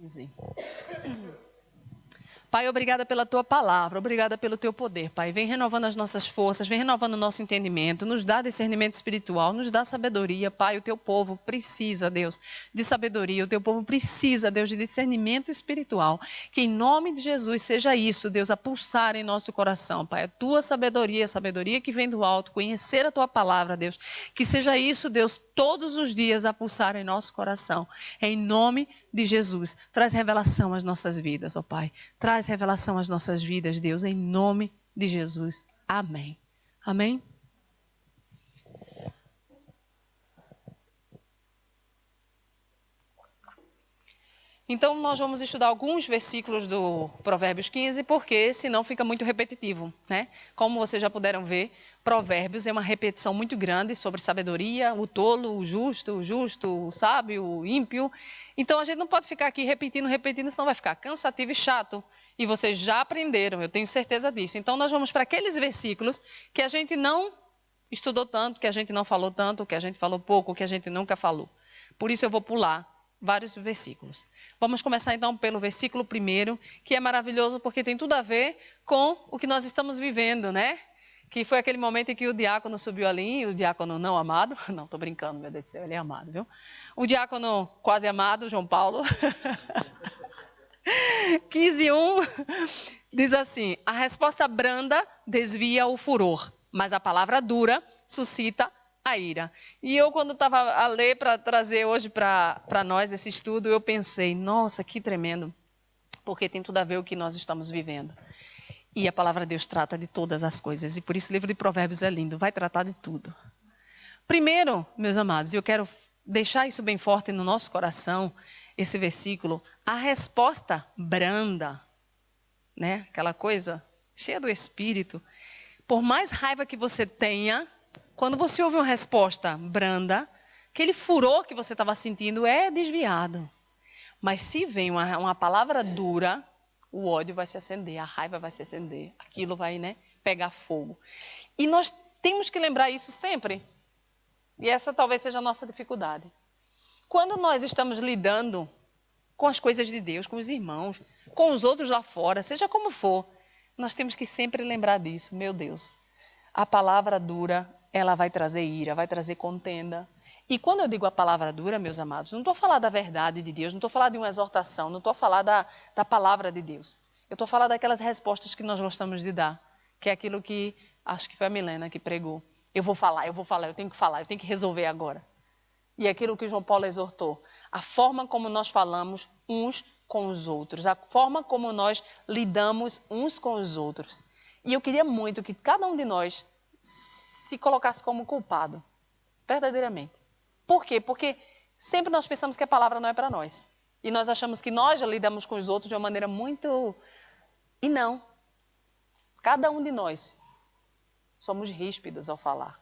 15. Pai, obrigada pela tua palavra, obrigada pelo teu poder, Pai. Vem renovando as nossas forças, vem renovando o nosso entendimento, nos dá discernimento espiritual, nos dá sabedoria, Pai. O teu povo precisa, Deus, de sabedoria, o teu povo precisa, Deus, de discernimento espiritual. Que em nome de Jesus seja isso, Deus, a pulsar em nosso coração, Pai. A tua sabedoria, a sabedoria que vem do alto, conhecer a tua palavra, Deus. Que seja isso, Deus, todos os dias a pulsar em nosso coração. Em nome de Jesus. Traz revelação às nossas vidas, ó Pai. Traz revelação às nossas vidas, Deus, em nome de Jesus. Amém. Amém? Então, nós vamos estudar alguns versículos do Provérbios 15, porque senão fica muito repetitivo, né? Como vocês já puderam ver, Provérbios é uma repetição muito grande sobre sabedoria, o tolo, o justo, o sábio, o ímpio. Então, a gente não pode ficar aqui repetindo, senão vai ficar cansativo e chato. E vocês já aprenderam, eu tenho certeza disso. Então, nós vamos para aqueles versículos que a gente não estudou tanto, que a gente não falou tanto, que a gente falou pouco, que a gente nunca falou. Por isso, eu vou pular vários versículos. Vamos começar então pelo versículo 1, que é maravilhoso porque tem tudo a ver com o que nós estamos vivendo, né? Que foi aquele momento em que o diácono subiu ali, o diácono não amado, não, tô brincando, meu Deus do céu, ele é amado, viu? O diácono quase amado, João Paulo, 15:1, diz assim: a resposta branda desvia o furor, mas a palavra dura suscita a ira. E eu, quando estava a ler para trazer hoje para nós esse estudo, eu pensei, nossa, que tremendo, porque tem tudo a ver com o que nós estamos vivendo. E a palavra de Deus trata de todas as coisas, e por isso o livro de Provérbios é lindo, vai tratar de tudo. Primeiro, meus amados, eu quero deixar isso bem forte no nosso coração, esse versículo, a resposta branda, né? Aquela coisa cheia do Espírito. Por mais raiva que você tenha, quando você ouve uma resposta branda, aquele furor que você estava sentindo é desviado. Mas se vem uma palavra dura, o ódio vai se acender, a raiva vai se acender, aquilo vai, né, pegar fogo. E nós temos que lembrar isso sempre. E essa talvez seja a nossa dificuldade. Quando nós estamos lidando com as coisas de Deus, com os irmãos, com os outros lá fora, seja como for, nós temos que sempre lembrar disso. Meu Deus, a palavra dura, ela vai trazer ira, vai trazer contenda. E quando eu digo a palavra dura, meus amados, não estou a falar da verdade de Deus, não estou a falar de uma exortação, não estou a falar da palavra de Deus. Eu estou a falar daquelas respostas que nós gostamos de dar, que é aquilo que, acho que foi a Milena que pregou. Eu vou falar, eu tenho que falar, eu tenho que resolver agora. E aquilo que João Paulo exortou, a forma como nós falamos uns com os outros, a forma como nós lidamos uns com os outros. E eu queria muito que cada um de nós se colocasse como culpado, verdadeiramente. Por quê? Porque sempre nós pensamos que a palavra não é para nós. E nós achamos que nós já lidamos com os outros de uma maneira muito... E não. Cada um de nós somos ríspidos ao falar.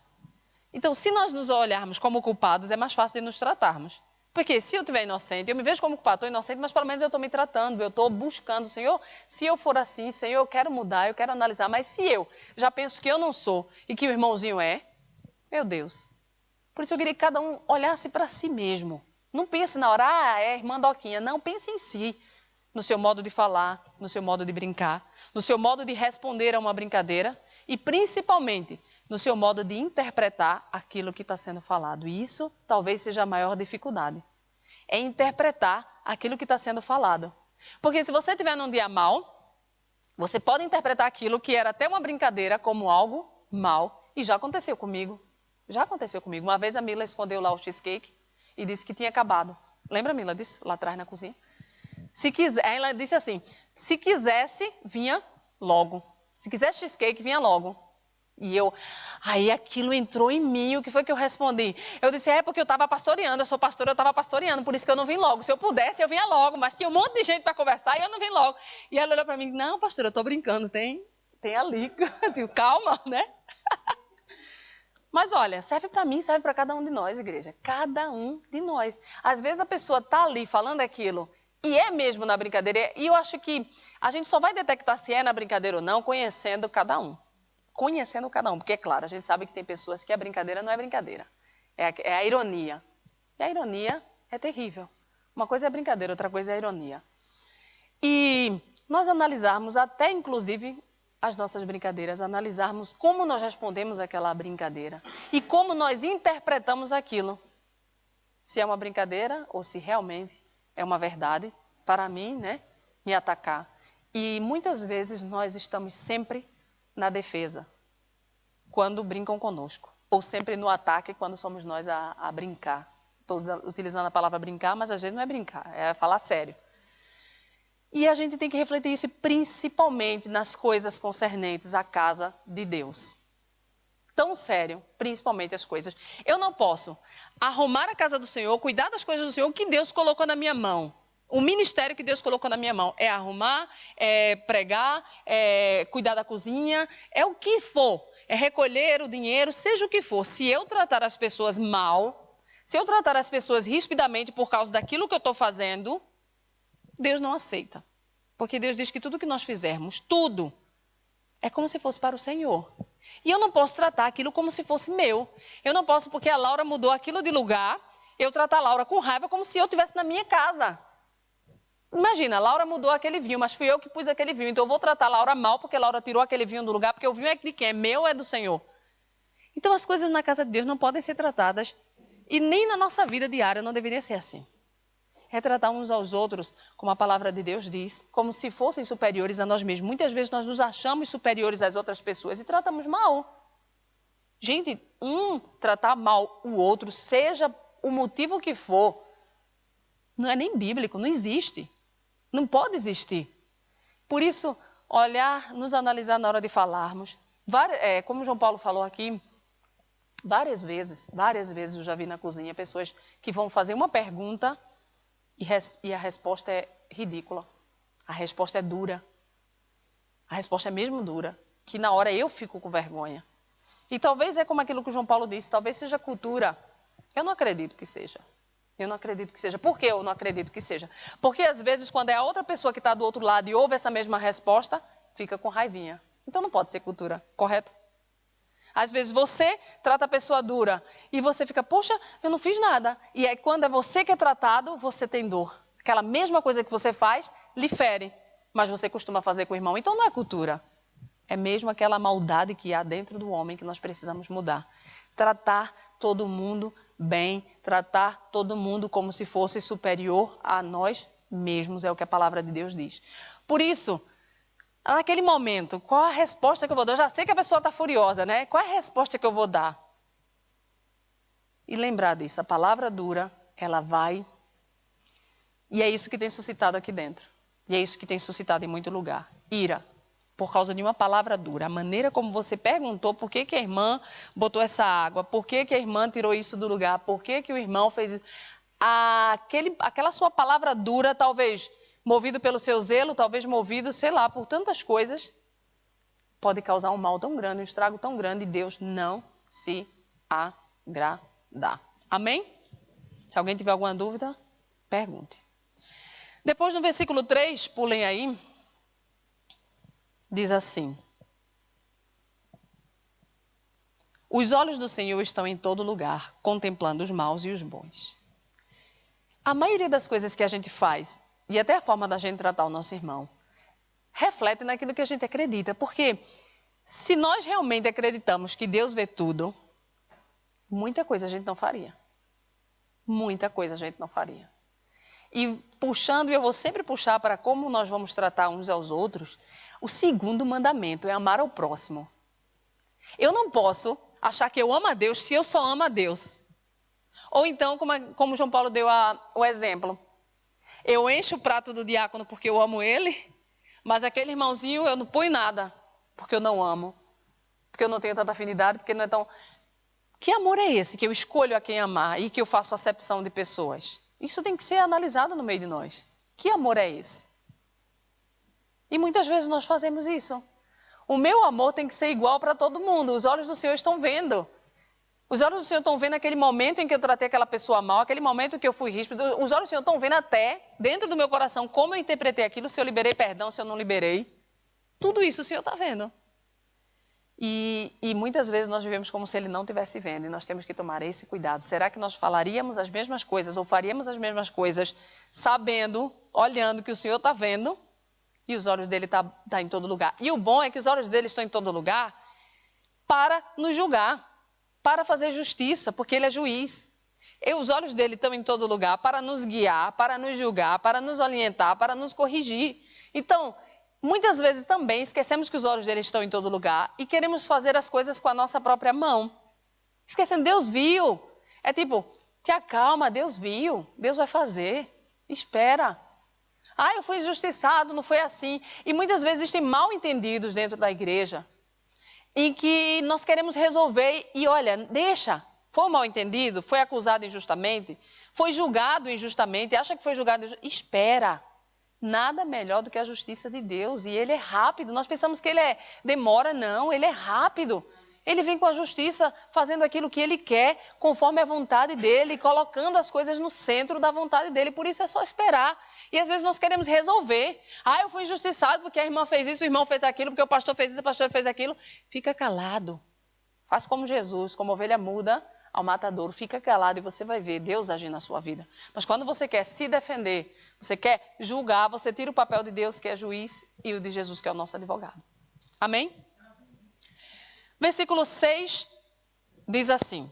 Então, se nós nos olharmos como culpados, é mais fácil de nos tratarmos. Porque se eu estiver inocente, eu me vejo como culpado, estou inocente, mas pelo menos eu estou me tratando, eu estou buscando, Senhor, se eu for assim, Senhor, eu quero mudar, eu quero analisar, mas se eu já penso que eu não sou e que o irmãozinho é, meu Deus. Por isso eu queria que cada um olhasse para si mesmo. Não pense na hora, é irmã Doquinha, não, pense em si, no seu modo de falar, no seu modo de brincar, no seu modo de responder a uma brincadeira e principalmente no seu modo de interpretar aquilo que está sendo falado. E isso talvez seja a maior dificuldade. É interpretar aquilo que está sendo falado. Porque se você estiver num dia mal, você pode interpretar aquilo que era até uma brincadeira como algo mal. E já aconteceu comigo. Já aconteceu comigo. Uma vez a Mila escondeu lá o cheesecake e disse que tinha acabado. Lembra, Mila, disso? Lá atrás na cozinha. Se quiser, ela disse assim, se quisesse, vinha logo. Se quisesse cheesecake, vinha logo. E aí aquilo entrou em mim, o que foi que eu respondi? Eu disse, porque eu estava pastoreando, eu sou pastora, eu estava pastoreando, por isso que eu não vim logo. Se eu pudesse, eu vinha logo, mas tinha um monte de gente para conversar e eu não vim logo. E ela olhou para mim, não, pastora, eu estou brincando, tem ali, eu digo, calma, né? Mas olha, serve para mim, serve para cada um de nós, igreja, cada um de nós. Às vezes a pessoa está ali falando aquilo, e é mesmo na brincadeira, e eu acho que a gente só vai detectar se é na brincadeira ou não, conhecendo cada um. Conhecendo cada um, porque é claro, a gente sabe que tem pessoas que a brincadeira não é brincadeira, é a ironia. E a ironia é terrível, Uma coisa é brincadeira, outra coisa é ironia. E nós analisarmos até, inclusive, as nossas brincadeiras, analisarmos como nós respondemos àquela brincadeira e como nós interpretamos aquilo. Se é uma brincadeira ou se realmente é uma verdade, para mim, né, me atacar. E muitas vezes nós estamos sempre na defesa, quando brincam conosco. Ou sempre no ataque, quando somos nós a brincar. Estou utilizando a palavra brincar, mas às vezes não é brincar, é falar sério. E a gente tem que refletir isso principalmente nas coisas concernentes à casa de Deus. Tão sério, principalmente as coisas. Eu não posso arrumar a casa do Senhor, cuidar das coisas do Senhor que Deus colocou na minha mão. O ministério que Deus colocou na minha mão é arrumar, é pregar, é cuidar da cozinha, é o que for. É recolher o dinheiro, seja o que for. Se eu tratar as pessoas mal, se eu tratar as pessoas rispidamente por causa daquilo que eu estou fazendo, Deus não aceita. Porque Deus diz que tudo que nós fizermos, tudo, é como se fosse para o Senhor. E eu não posso tratar aquilo como se fosse meu. Eu não posso, porque a Laura mudou aquilo de lugar, eu tratar a Laura com raiva como se eu estivesse na minha casa. Imagina, a Laura mudou aquele vinho, mas fui eu que pus aquele vinho. Então eu vou tratar a Laura mal, porque a Laura tirou aquele vinho do lugar, porque o vinho é de quem? É meu ou é do Senhor? Então as coisas na casa de Deus não podem ser tratadas, e nem na nossa vida diária não deveria ser assim. É tratar uns aos outros, como a palavra de Deus diz, como se fossem superiores a nós mesmos. Muitas vezes nós nos achamos superiores às outras pessoas e tratamos mal. Gente, tratar mal o outro, seja o motivo que for, não é nem bíblico, não existe. Não pode existir. Por isso, olhar, nos analisar na hora de falarmos. Como o João Paulo falou aqui, várias vezes eu já vi na cozinha pessoas que vão fazer uma pergunta e a resposta é ridícula. A resposta é dura. A resposta é mesmo dura, que na hora eu fico com vergonha. E talvez é como aquilo que o João Paulo disse, talvez seja cultura. Eu não acredito que seja. Eu não acredito que seja. Por que eu não acredito que seja? Porque às vezes quando é a outra pessoa que está do outro lado e ouve essa mesma resposta, fica com raivinha. Então não pode ser cultura, correto? Às vezes você trata a pessoa dura e você fica, poxa, eu não fiz nada. E aí quando é você que é tratado, você tem dor. Aquela mesma coisa que você faz, lhe fere. Mas você costuma fazer com o irmão. Então não é cultura. É mesmo aquela maldade que há dentro do homem que nós precisamos mudar. Tratar todo mundo bem, tratar todo mundo como se fosse superior a nós mesmos, é o que a palavra de Deus diz. Por isso, naquele momento, qual a resposta que eu vou dar? Eu já sei que a pessoa está furiosa, né? Qual é a resposta que eu vou dar? E lembrar disso, a palavra dura, ela vai... E é isso que tem suscitado aqui dentro. E é isso que tem suscitado em muito lugar. Ira. Por causa de uma palavra dura. A maneira como você perguntou por que a irmã botou essa água, por que a irmã tirou isso do lugar, por que o irmão fez isso. Aquela sua palavra dura, talvez movido pelo seu zelo, talvez movido, sei lá, por tantas coisas, pode causar um mal tão grande, um estrago tão grande, e Deus não se agrada. Amém? Se alguém tiver alguma dúvida, pergunte. Depois no versículo 3, pulem aí. Diz assim: os olhos do Senhor estão em todo lugar, contemplando os maus e os bons. A maioria das coisas que a gente faz, e até a forma da gente tratar o nosso irmão, reflete naquilo que a gente acredita. Porque se nós realmente acreditamos que Deus vê tudo, muita coisa a gente não faria. Muita coisa a gente não faria. E puxando, e eu vou sempre puxar para como nós vamos tratar uns aos outros, o segundo mandamento é amar ao próximo. Eu não posso achar que eu amo a Deus se eu só amo a Deus. Ou então, como João Paulo deu o exemplo, eu encho o prato do diácono porque eu amo ele, mas aquele irmãozinho eu não ponho nada porque eu não amo, porque eu não tenho tanta afinidade, porque não é tão... Que amor é esse que eu escolho a quem amar e que eu faço acepção de pessoas? Isso tem que ser analisado no meio de nós. Que amor é esse? E muitas vezes nós fazemos isso. O meu amor tem que ser igual para todo mundo. Os olhos do Senhor estão vendo. Os olhos do Senhor estão vendo aquele momento em que eu tratei aquela pessoa mal, aquele momento em que eu fui ríspido. Os olhos do Senhor estão vendo até, dentro do meu coração, como eu interpretei aquilo, se eu liberei perdão, se eu não liberei. Tudo isso o Senhor está vendo. E muitas vezes nós vivemos como se ele não estivesse vendo, e nós temos que tomar esse cuidado. Será que nós falaríamos as mesmas coisas ou faríamos as mesmas coisas sabendo, olhando que o Senhor está vendo e os olhos dele estão em todo lugar? E o bom é que os olhos dele estão em todo lugar para nos julgar, para fazer justiça, porque ele é juiz. E os olhos dele estão em todo lugar para nos guiar, para nos julgar, para nos orientar, para nos corrigir. Então, muitas vezes também esquecemos que os olhos dele estão em todo lugar e queremos fazer as coisas com a nossa própria mão. Esquecendo, Deus viu. É tipo, te acalma, Deus viu, Deus vai fazer, espera. Ah, eu fui injustiçado, não foi assim. E muitas vezes existem mal entendidos dentro da igreja, em que nós queremos resolver e olha, deixa, foi um mal entendido, foi acusado injustamente, foi julgado injustamente, acha que foi julgado injustamente, espera. Nada melhor do que a justiça de Deus, e ele é rápido. Nós pensamos que ele demora, não, ele é rápido. Ele vem com a justiça, fazendo aquilo que ele quer, conforme a vontade dele, colocando as coisas no centro da vontade dele, por isso é só esperar. E às vezes nós queremos resolver. Ah, eu fui injustiçado porque a irmã fez isso, o irmão fez aquilo, porque o pastor fez isso, o pastor fez aquilo. Fica calado. Faz como Jesus, como ovelha muda ao matadouro. Fica calado e você vai ver Deus agir na sua vida. Mas quando você quer se defender, você quer julgar, você tira o papel de Deus, que é juiz, e o de Jesus, que é o nosso advogado. Amém? Versículo 6 diz assim: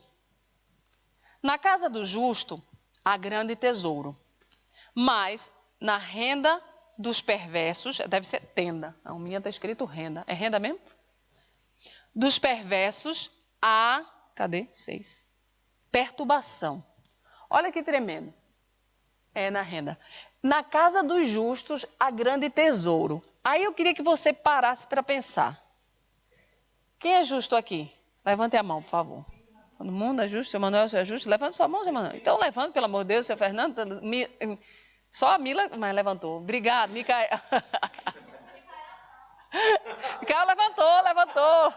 na casa do justo há grande tesouro, mas na renda dos perversos, deve ser tenda, a minha está escrito renda, é renda mesmo? Dos perversos há, cadê? 6. Perturbação. Olha que tremendo. É na renda. Na casa dos justos há grande tesouro. Aí eu queria que você parasse para pensar. Quem é justo aqui? Levante a mão, por favor. Todo mundo é justo? Seu Manuel, você é justo? Levante sua mão, seu Manuel. Então levante, pelo amor de Deus, seu Fernando. Só a Mila, mas levantou. Obrigado, Micael. Micael levantou.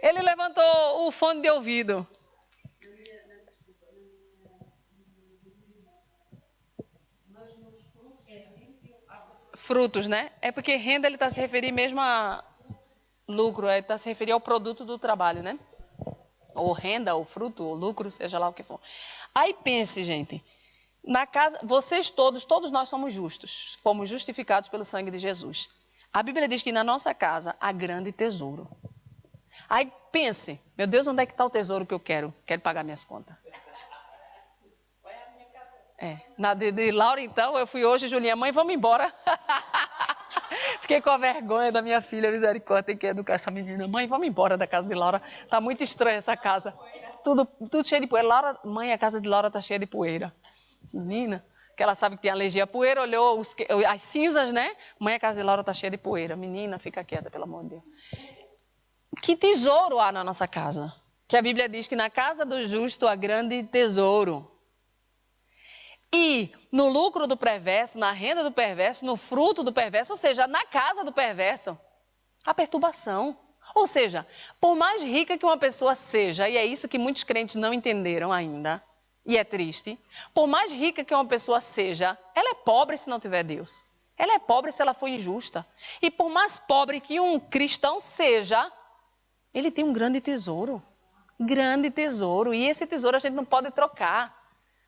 Ele levantou o fone de ouvido. Frutos, né? É porque renda ele está se referindo mesmo a lucro, ele está se referindo ao produto do trabalho, né? Ou renda, ou fruto, ou lucro, seja lá o que for. Aí pense, gente, na casa, vocês todos nós somos justos, fomos justificados pelo sangue de Jesus. A Bíblia diz que na nossa casa há grande tesouro. Aí pense, meu Deus, onde é que está o tesouro que eu quero? Quero pagar minhas contas. Na de Laura, então, eu fui hoje, Julinha, mãe, vamos embora. Fiquei com a vergonha da minha filha, misericórdia, tem que educar essa menina. Mãe, vamos embora da casa de Laura, tá muito estranha essa casa. Tudo cheio de poeira. Laura, mãe, a casa de Laura tá cheia de poeira. Menina, que ela sabe que tem alergia à poeira, olhou as cinzas, né? Mãe, a casa de Laura tá cheia de poeira. Menina, fica quieta, pelo amor de Deus. Que tesouro há na nossa casa? Que a Bíblia diz que na casa do justo há grande tesouro. E no lucro do perverso, na renda do perverso, no fruto do perverso, ou seja, na casa do perverso, a perturbação. Ou seja, por mais rica que uma pessoa seja, e é isso que muitos crentes não entenderam ainda, e é triste, por mais rica que uma pessoa seja, ela é pobre se não tiver Deus. Ela é pobre se ela for injusta. E por mais pobre que um cristão seja, ele tem um grande tesouro. Grande tesouro. E esse tesouro a gente não pode trocar.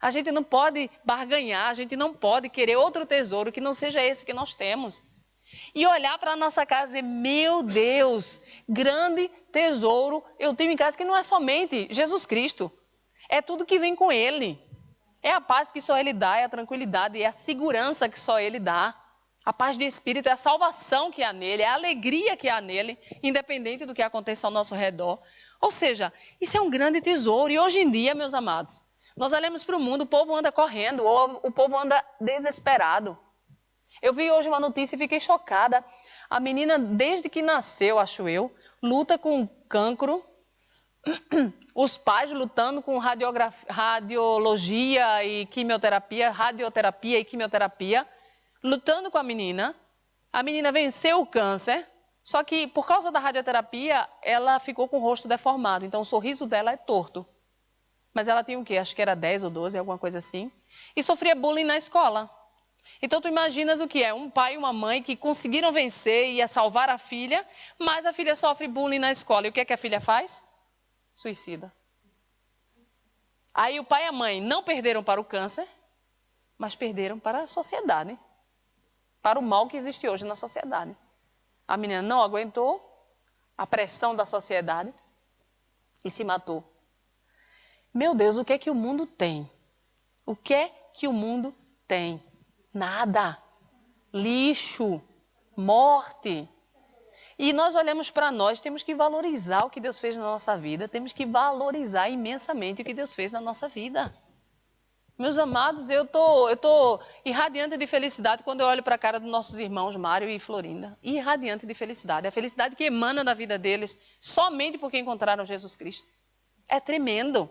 A gente não pode barganhar, a gente não pode querer outro tesouro que não seja esse que nós temos. E olhar para a nossa casa e dizer, meu Deus, grande tesouro eu tenho em casa, que não é somente Jesus Cristo. É tudo que vem com Ele. É a paz que só Ele dá, é a tranquilidade, é a segurança que só Ele dá. A paz de espírito é a salvação que há nele, é a alegria que há nele, independente do que aconteça ao nosso redor. Ou seja, isso é um grande tesouro. E hoje em dia, meus amados, nós olhamos para o mundo, o povo anda correndo, ou o povo anda desesperado. Eu vi hoje uma notícia e fiquei chocada. A menina, desde que nasceu, acho eu, luta com cancro. Os pais lutando com radiologia e quimioterapia, radioterapia e quimioterapia, lutando com a menina. A menina venceu o câncer, só que por causa da radioterapia, ela ficou com o rosto deformado. Então o sorriso dela é torto. Mas ela tinha o quê? Acho que era 10 ou 12, alguma coisa assim. E sofria bullying na escola. Então tu imaginas o que é um pai e uma mãe que conseguiram vencer e salvar a filha, mas a filha sofre bullying na escola. E o que é que a filha faz? Suicida. Aí o pai e a mãe não perderam para o câncer, mas perderam para a sociedade, para o mal que existe hoje na sociedade. A menina não aguentou a pressão da sociedade e se matou. Meu Deus, o que é que o mundo tem? O que é que o mundo tem? Nada. Lixo, morte. E nós olhamos para nós, temos que valorizar o que Deus fez na nossa vida, temos que valorizar imensamente o que Deus fez na nossa vida. Meus amados, eu tô irradiante de felicidade quando eu olho para a cara dos nossos irmãos Mário e Florinda. Irradiante de felicidade. A felicidade que emana da vida deles somente porque encontraram Jesus Cristo. É tremendo.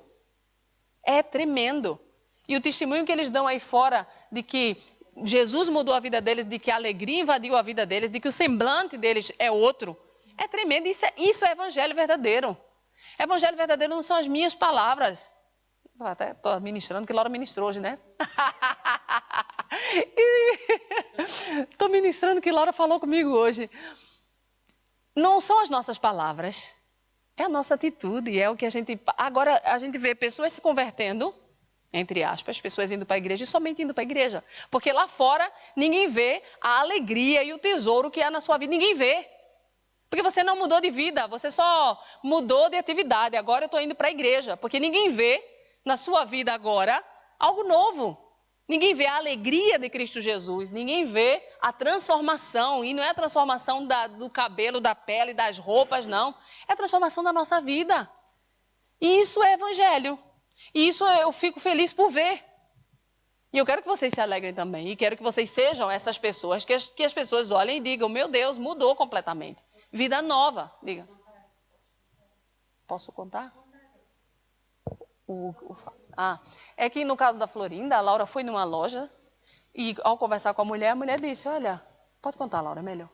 É tremendo. E o testemunho que eles dão aí fora de que Jesus mudou a vida deles, de que a alegria invadiu a vida deles, de que o semblante deles é outro, é tremendo. Isso é evangelho verdadeiro. Evangelho verdadeiro não são as minhas palavras. Até estou ministrando, que Laura ministrou hoje, né? Estou ministrando que Laura falou comigo hoje. Não são as nossas palavras, é a nossa atitude, é o que a gente... Agora a gente vê pessoas se convertendo, entre aspas, pessoas indo para a igreja e somente indo para a igreja. Porque lá fora ninguém vê a alegria e o tesouro que há na sua vida, ninguém vê. Porque você não mudou de vida, você só mudou de atividade. Agora eu estou indo para a igreja, porque ninguém vê na sua vida agora algo novo. Ninguém vê a alegria de Cristo Jesus, ninguém vê a transformação. E não é a transformação do cabelo, da pele, das roupas, não. É a transformação da nossa vida. E isso é evangelho. E isso eu fico feliz por ver. E eu quero que vocês se alegrem também. E quero que vocês sejam essas pessoas, que as pessoas olhem e digam, meu Deus, mudou completamente. Vida nova. Diga. Posso contar? É que no caso da Florinda, a Laura foi numa loja e ao conversar com a mulher disse, olha, pode contar, Laura, é melhor.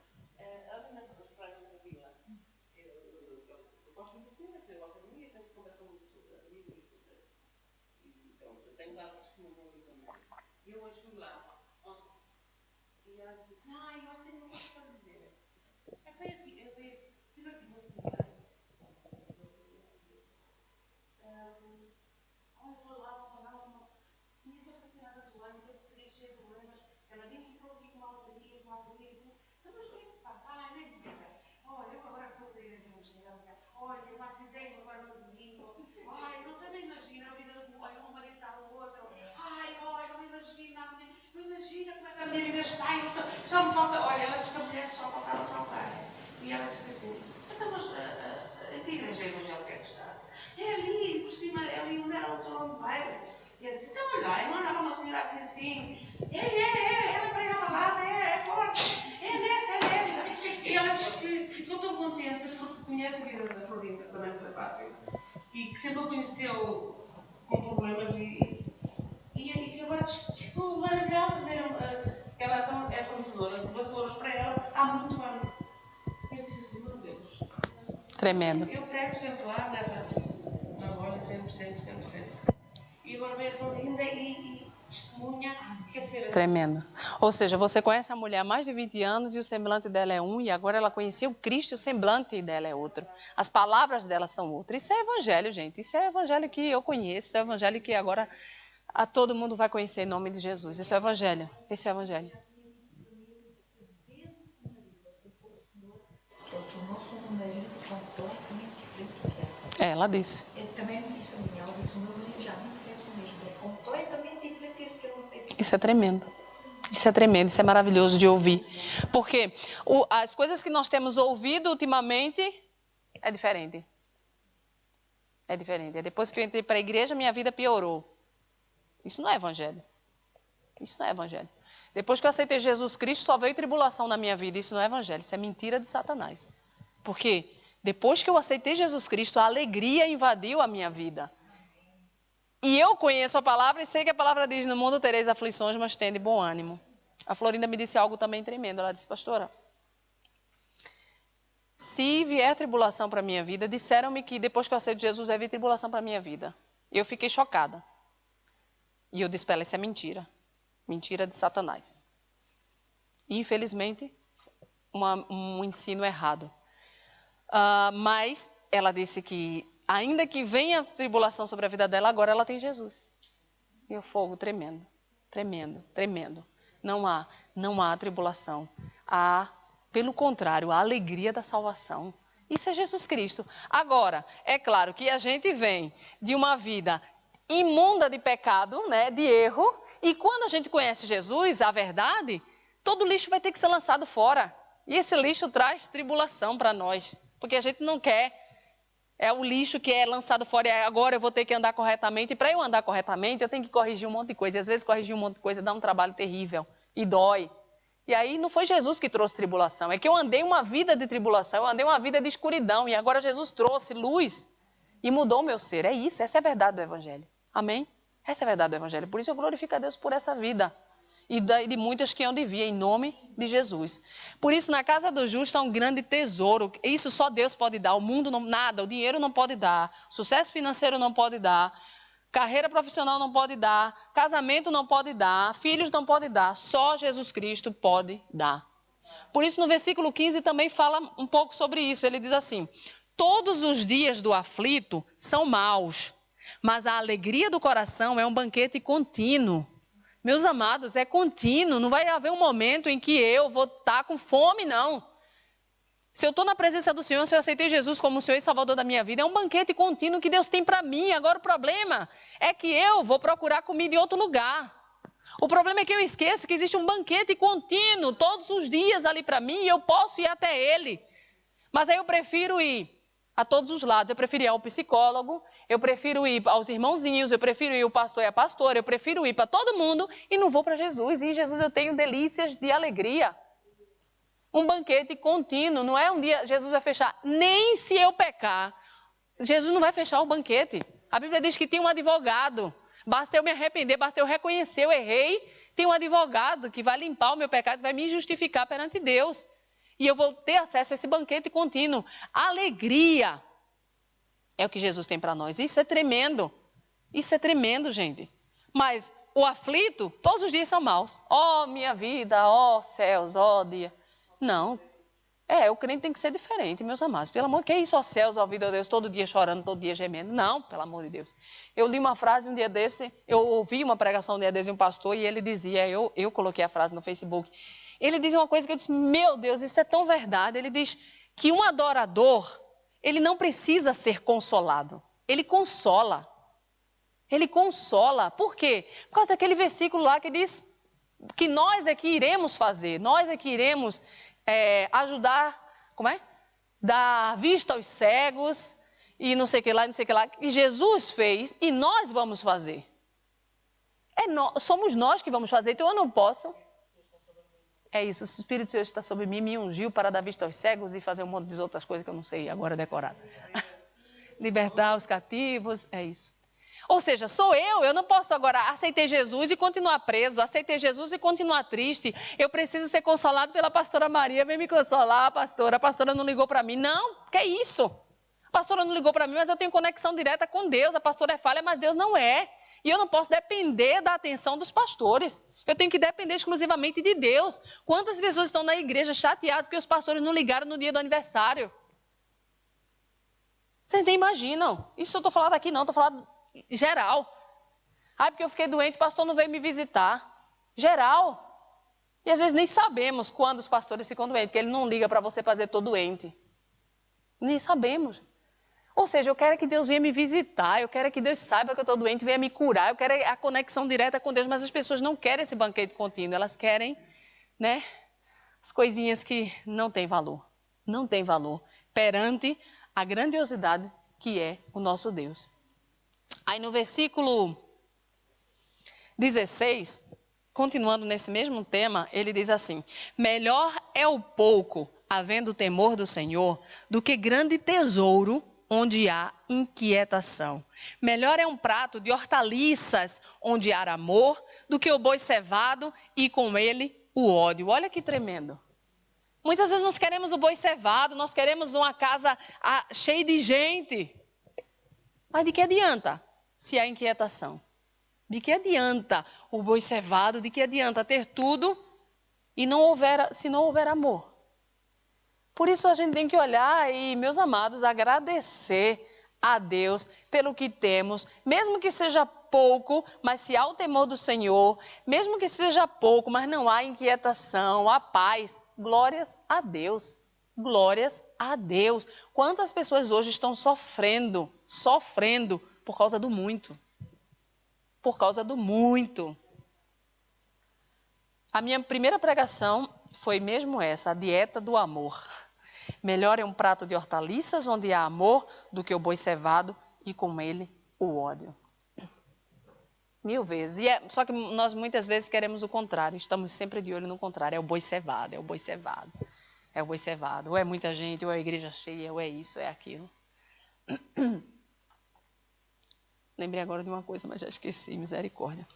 A minha vida está, só me falta, olha, ela disse que a mulher só faltava saltar. E ela disse assim, então, mas em que igreja evangélica é que está? É ali, por cima, é ali onde era o salão de baile. E ela disse, então olha, não andava uma senhora assim. Ela pregava lá, é forte. É nessa. E ela disse que ficou tão contente porque conhece a vida da Florinda, que também não foi fácil. E que sempre a conheceu com problemas e agora ficou maravilhada de ver que ela é fornecedora de vassouras para ela há muito ano. Eu disse assim, meu Deus. Tremendo. Eu prego sempre lá na loja, sempre. E agora veio a Florinda e testemunha, quer ser... Tremendo. Ou seja, você conhece a mulher há mais de 20 anos e o semblante dela é um, e agora ela conheceu Cristo e o semblante dela é outro. As palavras dela são outras. Isso é evangelho, gente. Isso é evangelho que eu conheço, isso é evangelho que agora a todo mundo vai conhecer em nome de Jesus. Isso é evangelho. Esse é evangelho. Ela disse. Ele também me disse a mim, ela disse, o meu marido já não fez o mesmo, é completamente diferente que eu não sei. Isso é tremendo. Isso é tremendo, isso é maravilhoso de ouvir. Porque as coisas que nós temos ouvido ultimamente é diferente. É diferente. Depois que eu entrei para a igreja, minha vida piorou. Isso não é evangelho. Isso não é evangelho. Depois que eu aceitei Jesus Cristo, só veio tribulação na minha vida. Isso não é evangelho, isso é mentira de Satanás. Porque depois que eu aceitei Jesus Cristo, a alegria invadiu a minha vida. E eu conheço a palavra e sei que a palavra diz, no mundo tereis aflições, mas tende bom ânimo. A Florinda me disse algo também tremendo. Ela disse, pastora, se vier tribulação para a minha vida, disseram-me que depois que eu aceito Jesus, vai vir tribulação para a minha vida. E eu fiquei chocada. E eu disse para ela, isso é mentira. Mentira de Satanás. Infelizmente, um ensino errado. Mas ela disse que, ainda que venha tribulação sobre a vida dela, agora ela tem Jesus. E o fogo tremendo, tremendo, tremendo. Não há tribulação. Há, pelo contrário, a alegria da salvação. Isso é Jesus Cristo. Agora, é claro que a gente vem de uma vida imunda de pecado, né, de erro, e quando a gente conhece Jesus, a verdade, todo lixo vai ter que ser lançado fora. E esse lixo traz tribulação para nós, porque a gente não quer. É o lixo que é lançado fora e agora eu vou ter que andar corretamente. E para eu andar corretamente, eu tenho que corrigir um monte de coisa. E às vezes corrigir um monte de coisa dá um trabalho terrível e dói. E aí não foi Jesus que trouxe tribulação, é que eu andei uma vida de tribulação, eu andei uma vida de escuridão. E agora Jesus trouxe luz e mudou o meu ser. É isso, essa é a verdade do Evangelho. Amém? Essa é a verdade do Evangelho. Por isso eu glorifico a Deus por essa vida. E de muitas que eu devia, em nome de Jesus. Por isso, na casa do justo há um grande tesouro. Isso só Deus pode dar. O mundo não, nada, o dinheiro não pode dar. Sucesso financeiro não pode dar. Carreira profissional não pode dar. Casamento não pode dar. Filhos não pode dar. Só Jesus Cristo pode dar. Por isso, no versículo 15 também fala um pouco sobre isso. Ele diz assim: todos os dias do aflito são maus, mas a alegria do coração é um banquete contínuo. Meus amados, é contínuo, não vai haver um momento em que eu vou estar com fome, não. Se eu estou na presença do Senhor, se eu aceitei Jesus como o Senhor e Salvador da minha vida, é um banquete contínuo que Deus tem para mim. Agora o problema é que eu vou procurar comida em outro lugar. O problema é que eu esqueço que existe um banquete contínuo todos os dias ali para mim e eu posso ir até ele. Mas aí eu prefiro ir a todos os lados. Eu prefiro ir ao psicólogo, eu prefiro ir aos irmãozinhos, eu prefiro ir ao pastor e à pastora, eu prefiro ir para todo mundo e não vou para Jesus. E em Jesus eu tenho delícias de alegria. Um banquete contínuo, não é um dia Jesus vai fechar. Nem se eu pecar, Jesus não vai fechar o banquete. A Bíblia diz que tem um advogado. Basta eu me arrepender, basta eu reconhecer, eu errei. Tem um advogado que vai limpar o meu pecado, vai me justificar perante Deus. E eu vou ter acesso a esse banquete contínuo. Alegria é o que Jesus tem para nós. Isso é tremendo. Isso é tremendo, gente. Mas o aflito, todos os dias são maus. Oh, minha vida, oh, céus, oh, dia. Não. O crente tem que ser diferente, meus amados. Pelo amor de Deus, que isso, ó céus, ó vida de Deus, todo dia chorando, todo dia gemendo. Não, pelo amor de Deus. Eu li uma frase um dia desse, eu ouvi uma pregação um dia desse de um pastor e ele dizia, eu coloquei a frase no Facebook. Ele diz uma coisa que eu disse, meu Deus, isso é tão verdade. Ele diz que um adorador, ele não precisa ser consolado. Ele consola. Ele consola. Por quê? Por causa daquele versículo lá que diz que nós é que iremos fazer. Nós é que iremos ajudar, dar vista aos cegos e não sei o que lá, não sei o que lá. E Jesus fez e nós vamos fazer. Somos nós que vamos fazer, então eu não posso... É isso, o Espírito de Deus está sobre mim, me ungiu para dar vista aos cegos e fazer um monte de outras coisas que eu não sei agora decorar. Libertar os cativos, é isso. Ou seja, sou eu não posso agora aceitar Jesus e continuar preso, aceitar Jesus e continuar triste. Eu preciso ser consolado pela pastora Maria, vem me consolar, pastora. A pastora não ligou para mim. Não, que é isso? A pastora não ligou para mim, mas eu tenho conexão direta com Deus. A pastora é falha, mas Deus não é. E eu não posso depender da atenção dos pastores. Eu tenho que depender exclusivamente de Deus. Quantas pessoas estão na igreja chateadas porque os pastores não ligaram no dia do aniversário? Vocês nem imaginam. Isso eu estou falando aqui não, estou falando geral. Porque eu fiquei doente, o pastor não veio me visitar. Geral. E às vezes nem sabemos quando os pastores ficam doentes, porque ele não liga para você fazer todo doente. Nem sabemos. Ou seja, eu quero que Deus venha me visitar, eu quero que Deus saiba que eu estou doente, venha me curar, eu quero a conexão direta com Deus, mas as pessoas não querem esse banquete contínuo, elas querem, as coisinhas que não têm valor. Não tem valor perante a grandiosidade que é o nosso Deus. Aí no versículo 16, continuando nesse mesmo tema, ele diz assim: melhor é o pouco, havendo temor do Senhor, do que grande tesouro, onde há inquietação. Melhor é um prato de hortaliças, onde há amor, do que o boi cevado e com ele o ódio. Olha que tremendo. Muitas vezes nós queremos o boi cevado, nós queremos uma casa cheia de gente. Mas de que adianta se há inquietação? De que adianta o boi cevado? De que adianta ter tudo se não houver amor. Por isso a gente tem que olhar e, meus amados, agradecer a Deus pelo que temos, mesmo que seja pouco, mas se há o temor do Senhor, mesmo que seja pouco, mas não há inquietação, há paz, glórias a Deus. Glórias a Deus. Quantas pessoas hoje estão sofrendo por causa do muito. Por causa do muito. A minha primeira pregação foi mesmo essa, a dieta do amor. Melhor é um prato de hortaliças onde há amor do que o boi cevado e com ele o ódio. 1000 vezes. Só que nós muitas vezes queremos o contrário. Estamos sempre de olho no contrário. É o boi cevado, é o boi cevado. É o boi cevado. Ou é muita gente, ou é a igreja cheia, ou é isso, ou é aquilo. Lembrei agora de uma coisa, mas já esqueci. Misericórdia.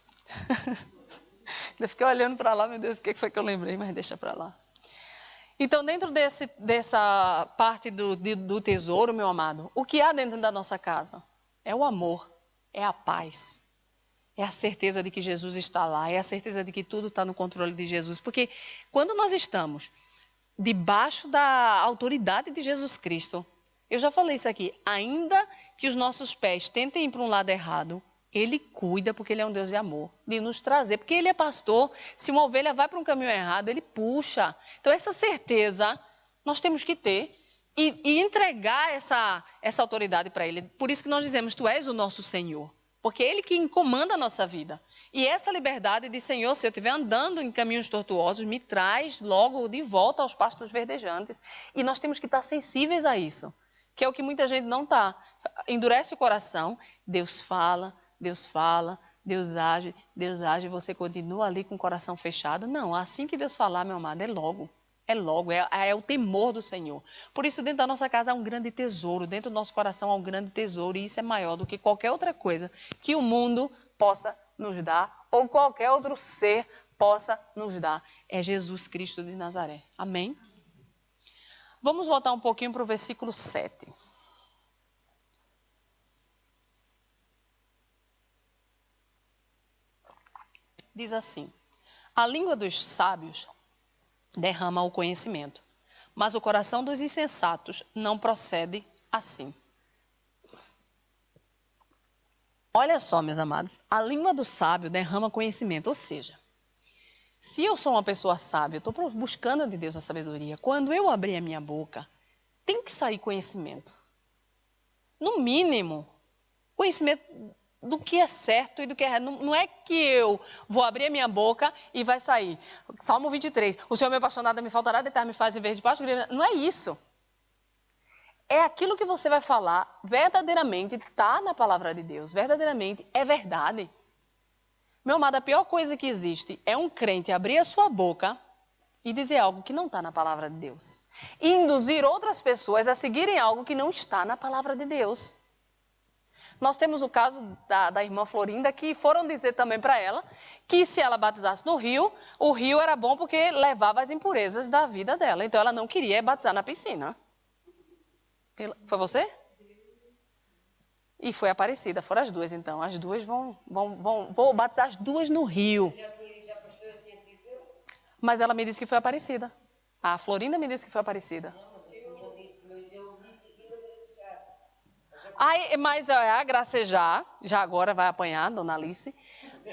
Eu fiquei olhando para lá, meu Deus, o que foi que eu lembrei? Mas deixa para lá. Então, dentro dessa parte do tesouro, meu amado, o que há dentro da nossa casa? É o amor, é a paz, é a certeza de que Jesus está lá, é a certeza de que tudo está no controle de Jesus. Porque quando nós estamos debaixo da autoridade de Jesus Cristo, eu já falei isso aqui, ainda que os nossos pés tentem ir para um lado errado, Ele cuida, porque Ele é um Deus de amor, de nos trazer. Porque Ele é pastor, se uma ovelha vai para um caminho errado, Ele puxa. Então, essa certeza nós temos que ter e entregar essa autoridade para Ele. Por isso que nós dizemos, Tu és o nosso Senhor. Porque é Ele que comanda a nossa vida. E essa liberdade de, Senhor, se eu estiver andando em caminhos tortuosos, me traz logo de volta aos pastos verdejantes. E nós temos que estar sensíveis a isso. Que é o que muita gente não está. Endurece o coração, Deus fala, Deus age, e você continua ali com o coração fechado. Não, assim que Deus falar, meu amado, é logo. É o temor do Senhor. Por isso, dentro da nossa casa há um grande tesouro, dentro do nosso coração há um grande tesouro, e isso é maior do que qualquer outra coisa que o mundo possa nos dar, ou qualquer outro ser possa nos dar. É Jesus Cristo de Nazaré. Amém? Vamos voltar um pouquinho para o versículo 7. Diz assim: a língua dos sábios derrama o conhecimento, mas o coração dos insensatos não procede assim. Olha só, meus amados, a língua do sábio derrama conhecimento, ou seja, se eu sou uma pessoa sábia, eu estou buscando de Deus a sabedoria, quando eu abrir a minha boca, tem que sair conhecimento. No mínimo, conhecimento do que é certo e do que é errado. Não é que eu vou abrir a minha boca e vai sair. Salmo 23, o Senhor meu pastor, nada me faltará, deitar-me faz em vez de pasto. Não é isso. É aquilo que você vai falar, verdadeiramente está na palavra de Deus, verdadeiramente é verdade. Meu amado, a pior coisa que existe é um crente abrir a sua boca e dizer algo que não está na palavra de Deus. E induzir outras pessoas a seguirem algo que não está na palavra de Deus. Nós temos o caso da irmã Florinda, que foram dizer também para ela que se ela batizasse no rio, o rio era bom porque levava as impurezas da vida dela. Então ela não queria batizar na piscina. Foi você? E foi Aparecida, foram as duas então. As duas vou batizar as duas no rio. Mas ela me disse que foi Aparecida. A Florinda me disse que foi Aparecida. Aí, mas a Gracejar, já agora vai apanhar, dona Alice.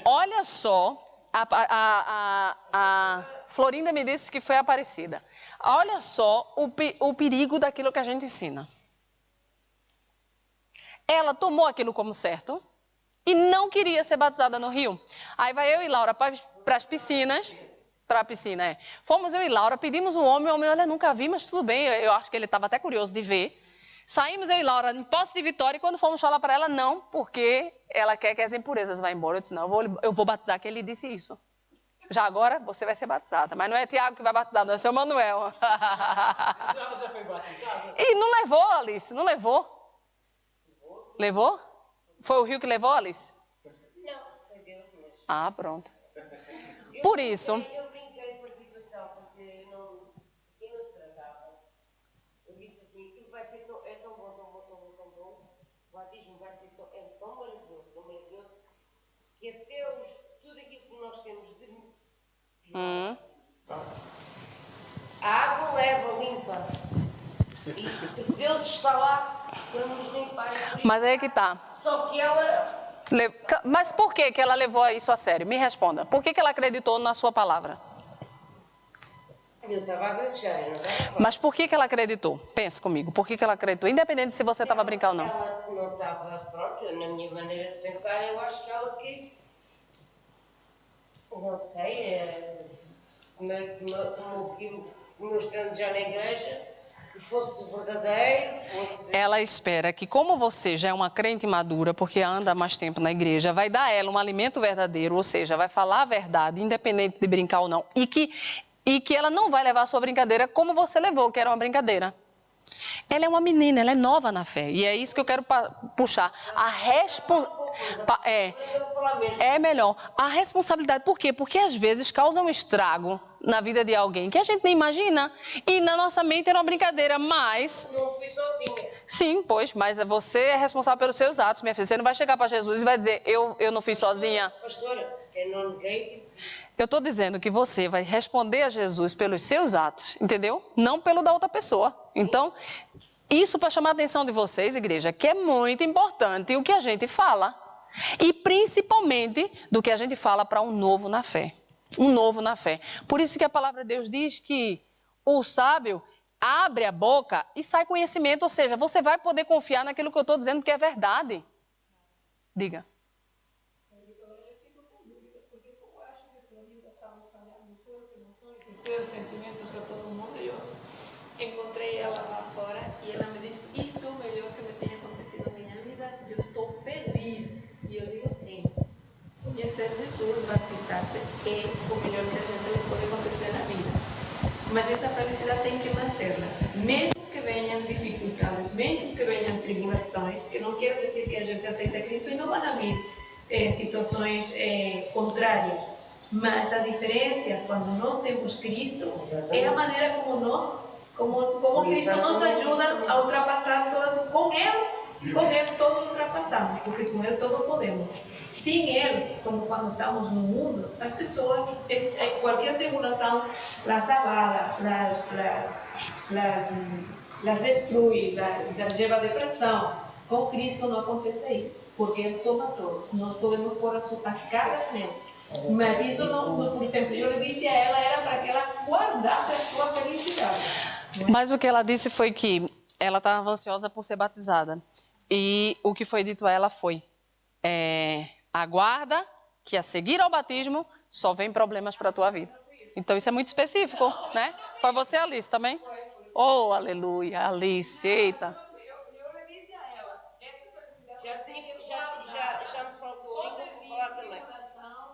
Olha só, a Florinda me disse que foi Aparecida. Olha só o perigo daquilo que a gente ensina. Ela tomou aquilo como certo e não queria ser batizada no rio. Aí vai eu e Laura para as piscinas. Para a piscina, Fomos eu e Laura, pedimos o homem, olha, nunca vi, mas tudo bem. Eu acho que ele estava até curioso de ver. Saímos eu e Laura em posse de Vitória e quando fomos falar para ela, não, porque ela quer que as impurezas vá embora. Eu disse, não, eu vou batizar, que ele disse isso. Já agora você vai ser batizada, mas não é Tiago que vai batizar, não é seu Manuel. Já foi batizada? E não levou, Alice, não levou? Levou? Foi o rio que levou, Alice? Não, foi Deus mesmo. Ah, pronto. Por isso... Eu brinquei com a situação, porque quem não se tratava, eu disse assim, aquilo vai ser tão bom, o batismo vai ser tão maravilhoso, que até tudo aquilo que nós temos de E Deus está lá para nos limpar. Mas aí é que tá. Só que ela... Mas por que ela levou isso a sério? Me responda. Por que ela acreditou na sua palavra? Eu estava a gaguejar, eu não estava a falar. Mas por que ela acreditou? Pense comigo. Por que ela acreditou? Independente se você estava brincando ou não. Ela não estava, pronto, na minha maneira de pensar, eu acho que ela que... Não sei, como eu estando já na igreja, que fosse verdadeiro, fosse... Ela espera que, como você já é uma crente madura, porque anda há mais tempo na igreja, vai dar a ela um alimento verdadeiro, ou seja, vai falar a verdade, independente de brincar ou não, e que ela não vai levar a sua brincadeira como você levou, que era uma brincadeira. Ela é uma menina, ela é nova na fé, e é isso que eu quero puxar. É melhor. A responsabilidade, por quê? Porque às vezes causa um estrago na vida de alguém que a gente nem imagina. E na nossa mente era uma brincadeira, mas... Não fui sozinha. Sim, pois, mas você é responsável pelos seus atos, minha filha. Você não vai chegar para Jesus e vai dizer, eu não fiz sozinha. Pastora, eu não neguei. Eu estou dizendo que você vai responder a Jesus pelos seus atos, entendeu? Não pelo da outra pessoa. Então, isso para chamar a atenção de vocês, igreja, que é muito importante o que a gente fala. E principalmente do que a gente fala para um novo na fé. Um novo na fé. Por isso que a palavra de Deus diz que o sábio abre a boca e sai conhecimento. Ou seja, você vai poder confiar naquilo que eu estou dizendo que é verdade. Diga. Seus sentimentos a todo mundo. Eu encontrei ela lá fora e ela me disse: isto é o melhor que me tem acontecido na minha vida. Eu estou feliz. E eu digo: sim, conhecer Jesus, batizar-se é o melhor que a gente pode acontecer na vida. Mas essa felicidade tem que manter-la, mesmo que venham dificuldades, mesmo que venham tribulações, que não quer dizer que a gente aceita Cristo e não van a vir situações contrárias. Mas a diferença, quando nós temos Cristo, é a maneira como Cristo nos ajuda a ultrapassar todas. Com Ele todos ultrapassamos, porque com Ele todos podemos. Sem Ele, como quando estamos no mundo, as pessoas, qualquer tribulação, las abala, las destrui, las lleva a depressão. Com Cristo não acontece isso, porque Ele toma todo. Nós podemos pôr as cargas nele. Mas isso, não, por exemplo, eu lhe disse a ela, era para que ela guardasse a sua felicidade. Mas o que ela disse foi que ela estava ansiosa por ser batizada. E o que foi dito a ela foi, aguarda que a seguir ao batismo só vem problemas para a tua vida. Então isso é muito específico, né? Foi você, Alice, também? Oh, aleluia, Alice, eita. Eu lhe disse a ela, essa felicidade Já me faltou ainda para falar também.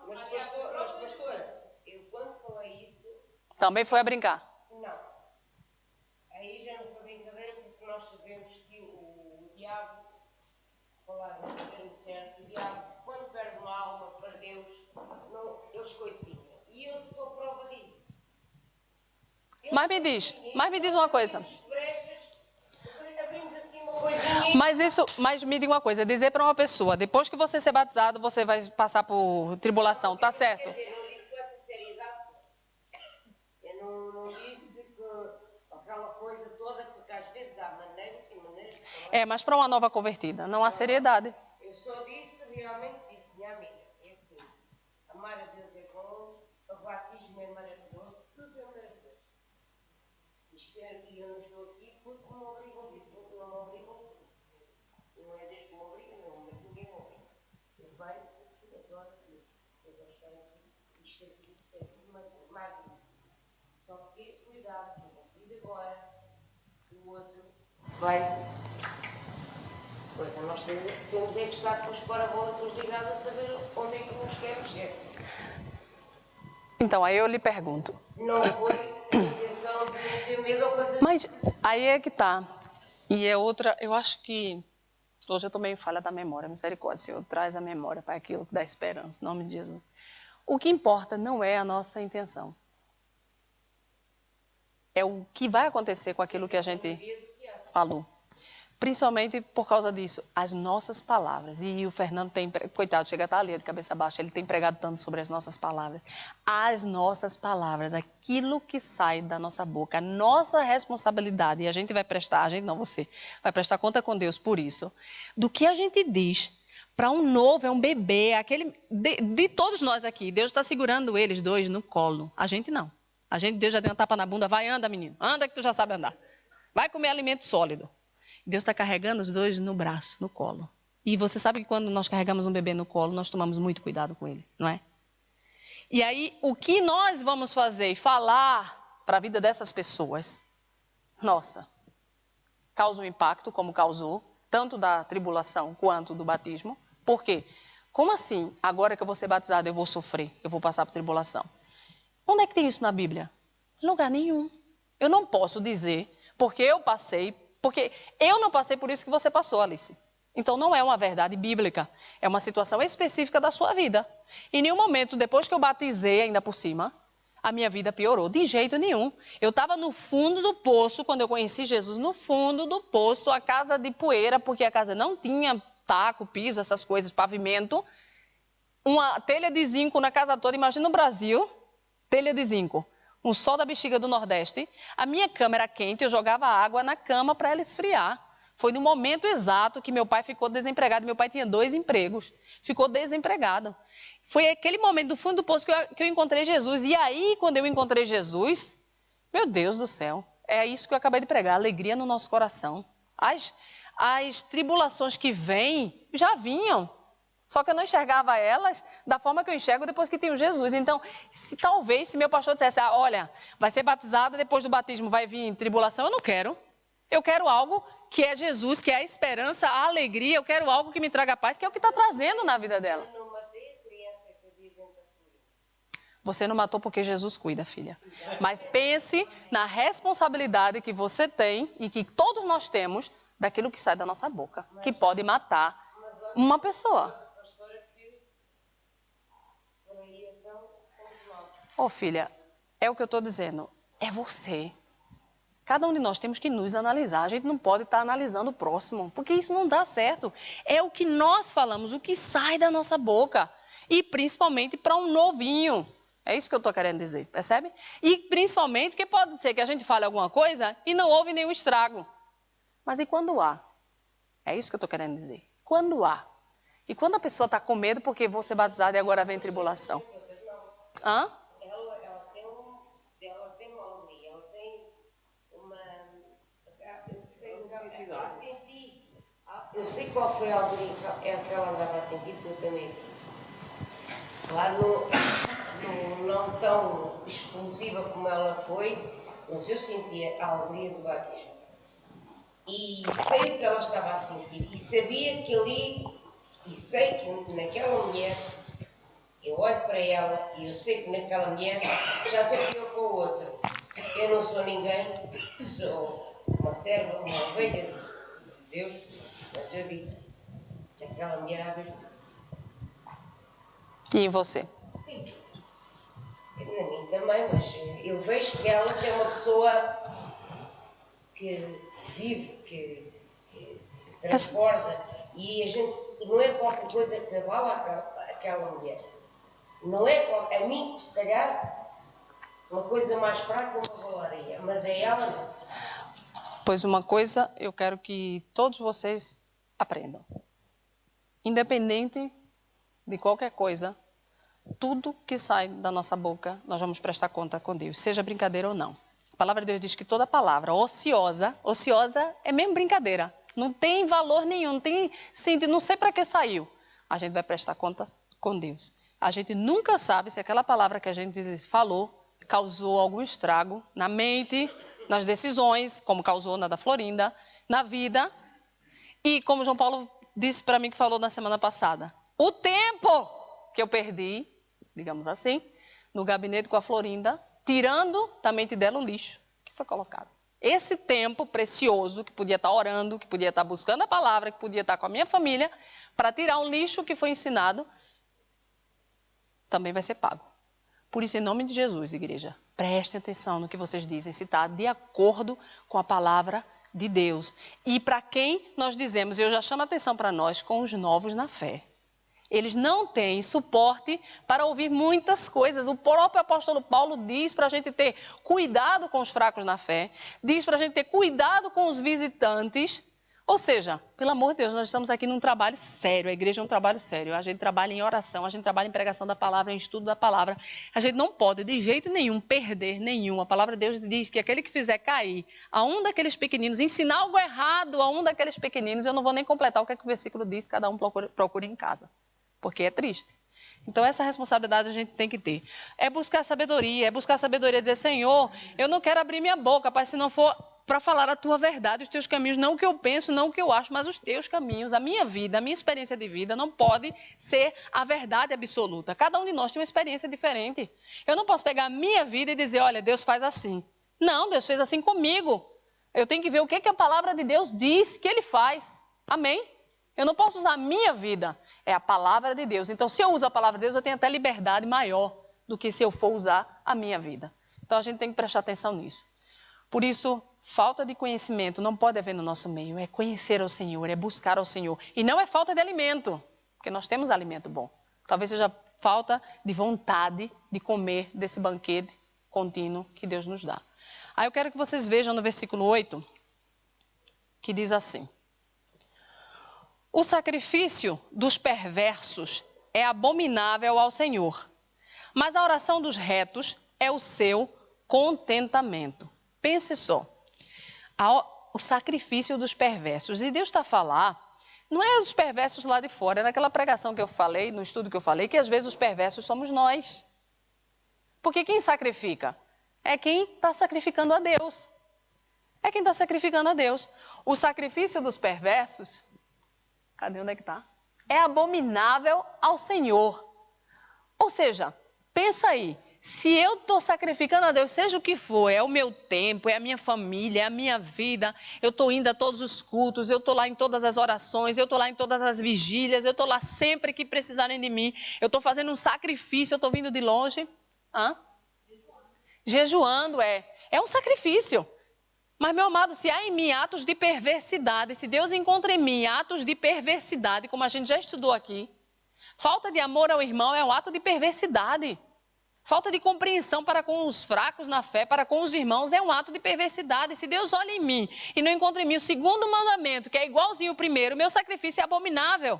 Mas pastora, eu quando falei isso... Também foi a brincar? Não. Aí já não foi brincadeira, porque nós sabemos que o diabo, falar no termo certo, o diabo, quando perde uma alma para Deus, ele escoicinha. E eu sou prova disso. Mas me diz uma coisa. Mas me diga uma coisa, dizer para uma pessoa, depois que você ser batizado, você vai passar por tribulação, tá certo? Quer dizer, não disse com essa seriedade. Eu não disse que aquela coisa toda, porque às vezes há maneiras e maneiras de falar. Mas para uma nova convertida, não há seriedade. Eu só disse, realmente disse, minha amiga, é assim, amar a Deus é bom, o batismo é maravilhoso, tudo é maravilhoso. Isto e eu não estou aqui porque me obrigam, porque não me obrigam. Não é Deus que me obriga, não, mas ninguém me obriga. Eu venho, adoro Deus. Eu gosto aqui, isto aqui é tudo magnífico. Só que cuidado, que eu agora, o outro vai. Pois, nós temos é que estar com os parabólicos ligados a saber onde é que nos quer mexer. Então, aí eu lhe pergunto. Não foi intenção de ter medo ou coisa. Mas aí é que tá. E é outra, eu acho que hoje eu estou meio falha da memória, misericórdia, Senhor, traz a memória para aquilo que dá esperança, em nome de Jesus. O que importa não é a nossa intenção. É o que vai acontecer com aquilo que a gente falou. Principalmente por causa disso, as nossas palavras. E o Fernando tem, coitado, chega a estar ali de cabeça baixa, ele tem pregado tanto sobre as nossas palavras. As nossas palavras, aquilo que sai da nossa boca, a nossa responsabilidade, e a gente vai prestar, a gente não, você, vai prestar conta com Deus por isso, do que a gente diz para um novo, é um bebê, aquele de todos nós aqui, Deus está segurando eles dois no colo, a gente não. A gente, Deus já deu uma tapa na bunda, vai, anda menino, anda que tu já sabe andar. Vai comer alimento sólido. Deus está carregando os dois no braço, no colo. E você sabe que quando nós carregamos um bebê no colo, nós tomamos muito cuidado com ele, não é? E aí, o que nós vamos fazer e falar para a vida dessas pessoas, nossa, causa um impacto, como causou, tanto da tribulação quanto do batismo. Por quê? Como assim, agora que eu vou ser batizado, eu vou sofrer, eu vou passar por tribulação? Onde é que tem isso na Bíblia? Em lugar nenhum. Eu não posso dizer, porque eu não passei por isso que você passou, Alice. Então não é uma verdade bíblica, é uma situação específica da sua vida. Em nenhum momento, depois que eu batizei, ainda por cima, a minha vida piorou, de jeito nenhum. Eu estava no fundo do poço, quando eu conheci Jesus, no fundo do poço, a casa de poeira, porque a casa não tinha taco, piso, essas coisas, pavimento. Uma telha de zinco na casa toda, imagina no Brasil, telha de zinco. Um sol da bexiga do Nordeste, a minha cama era quente, eu jogava água na cama para ela esfriar. Foi no momento exato que meu pai ficou desempregado. Meu pai tinha 2 empregos, ficou desempregado. Foi aquele momento do fundo do poço que eu encontrei Jesus. E aí, quando eu encontrei Jesus, meu Deus do céu, é isso que eu acabei de pregar, alegria no nosso coração. As tribulações que vêm, já vinham. Só que eu não enxergava elas da forma que eu enxergo depois que tenho Jesus. Então, se meu pastor dissesse, olha, vai ser batizada, depois do batismo vai vir tribulação, eu não quero. Eu quero algo que é Jesus, que é a esperança, a alegria, eu quero algo que me traga paz, que é o que está trazendo na vida dela. Eu não matei a criança que havia dentro da Florida. Você não matou porque Jesus cuida, filha. Mas pense na responsabilidade que você tem e que todos nós temos daquilo que sai da nossa boca, que pode matar uma pessoa. Filha, é o que eu estou dizendo, é você. Cada um de nós temos que nos analisar, a gente não pode estar analisando o próximo, porque isso não dá certo. É o que nós falamos, o que sai da nossa boca, e principalmente para um novinho. É isso que eu estou querendo dizer, percebe? E principalmente porque pode ser que a gente fale alguma coisa e não houve nenhum estrago. Mas e quando há? É isso que eu estou querendo dizer. Quando há? E quando a pessoa está com medo porque vou ser batizada e agora vem tribulação? Hã? Ela tem uma alegria, ela tem uma... Eu sei qual foi a alegria que ela andava a sentir, porque eu também tive. Claro, não tão explosiva como ela foi, mas eu sentia a alegria do batismo. E sei o que ela estava a sentir, e sabia que ali, e sei que naquela mulher, eu olho para ela e eu sei que naquela mulher já terminou com o outro. Eu não sou ninguém, sou uma serva, uma ovelha de Deus, mas eu digo que aquela mulher abre. E em você? Sim. Na mim também, mas eu vejo que ela é uma pessoa que vive, que transborda, e a gente não é qualquer coisa que abala aquela mulher. Não é a mim, se calhar, uma coisa mais fraca, uma bolaria, mas é ela não. Pois uma coisa eu quero que todos vocês aprendam. Independente de qualquer coisa, tudo que sai da nossa boca, nós vamos prestar conta com Deus, seja brincadeira ou não. A palavra de Deus diz que toda palavra ociosa é mesmo brincadeira. Não tem valor nenhum, não tem sentido, não sei para que saiu. A gente vai prestar conta com Deus. A gente nunca sabe se aquela palavra que a gente falou causou algum estrago na mente, nas decisões, como causou na da Florinda, na vida. E como João Paulo disse para mim que falou na semana passada, o tempo que eu perdi, digamos assim, no gabinete com a Florinda, tirando da mente dela o lixo que foi colocado. Esse tempo precioso, que podia estar orando, que podia estar buscando a palavra, que podia estar com a minha família, para tirar um lixo que foi ensinado, também vai ser pago. Por isso, em nome de Jesus, igreja, prestem atenção no que vocês dizem, se está de acordo com a palavra de Deus. E para quem nós dizemos, eu já chamo a atenção para nós, com os novos na fé. Eles não têm suporte para ouvir muitas coisas. O próprio apóstolo Paulo diz para a gente ter cuidado com os fracos na fé, diz para a gente ter cuidado com os visitantes. Ou seja, pelo amor de Deus, nós estamos aqui num trabalho sério, a igreja é um trabalho sério, a gente trabalha em oração, a gente trabalha em pregação da palavra, em estudo da palavra. A gente não pode de jeito nenhum perder nenhum. A palavra de Deus diz que aquele que fizer cair a um daqueles pequeninos, ensinar algo errado a um daqueles pequeninos, eu não vou nem completar o que o versículo diz, cada um procure em casa, porque é triste. Então essa responsabilidade a gente tem que ter. É buscar sabedoria, dizer, Senhor, eu não quero abrir minha boca, Pai, se não for para falar a tua verdade, os teus caminhos, não o que eu penso, não o que eu acho, mas os teus caminhos, a minha vida, a minha experiência de vida não pode ser a verdade absoluta. Cada um de nós tem uma experiência diferente. Eu não posso pegar a minha vida e dizer, olha, Deus faz assim. Não, Deus fez assim comigo. Eu tenho que ver o que a palavra de Deus diz que Ele faz. Amém? Eu não posso usar a minha vida, é a palavra de Deus. Então, se eu uso a palavra de Deus, eu tenho até liberdade maior do que se eu for usar a minha vida. Então, a gente tem que prestar atenção nisso. Por isso, falta de conhecimento não pode haver no nosso meio. É conhecer ao Senhor, é buscar ao Senhor. E não é falta de alimento, porque nós temos alimento bom. Talvez seja falta de vontade de comer desse banquete contínuo que Deus nos dá. Aí eu quero que vocês vejam no versículo 8, que diz assim: o sacrifício dos perversos é abominável ao Senhor, mas a oração dos retos é o seu contentamento. Pense só, o sacrifício dos perversos. E Deus está a falar, não é os perversos lá de fora, é naquela pregação que eu falei, no estudo que eu falei, que às vezes os perversos somos nós. Porque quem sacrifica? É quem está sacrificando a Deus. É quem está sacrificando a Deus. O sacrifício dos perversos, cadê onde é que está? É abominável ao Senhor. Ou seja, pensa aí. Se eu estou sacrificando a Deus, seja o que for, é o meu tempo, é a minha família, é a minha vida, eu estou indo a todos os cultos, eu estou lá em todas as orações, eu estou lá em todas as vigílias, eu estou lá sempre que precisarem de mim, eu estou fazendo um sacrifício, eu estou vindo de longe. Jejuando, é um sacrifício. Mas, meu amado, se há em mim atos de perversidade, se Deus encontra em mim atos de perversidade, como a gente já estudou aqui, falta de amor ao irmão é um ato de perversidade. Falta de compreensão para com os fracos na fé, para com os irmãos, é um ato de perversidade. Se Deus olha em mim e não encontra em mim o segundo mandamento, que é igualzinho ao primeiro, meu sacrifício é abominável.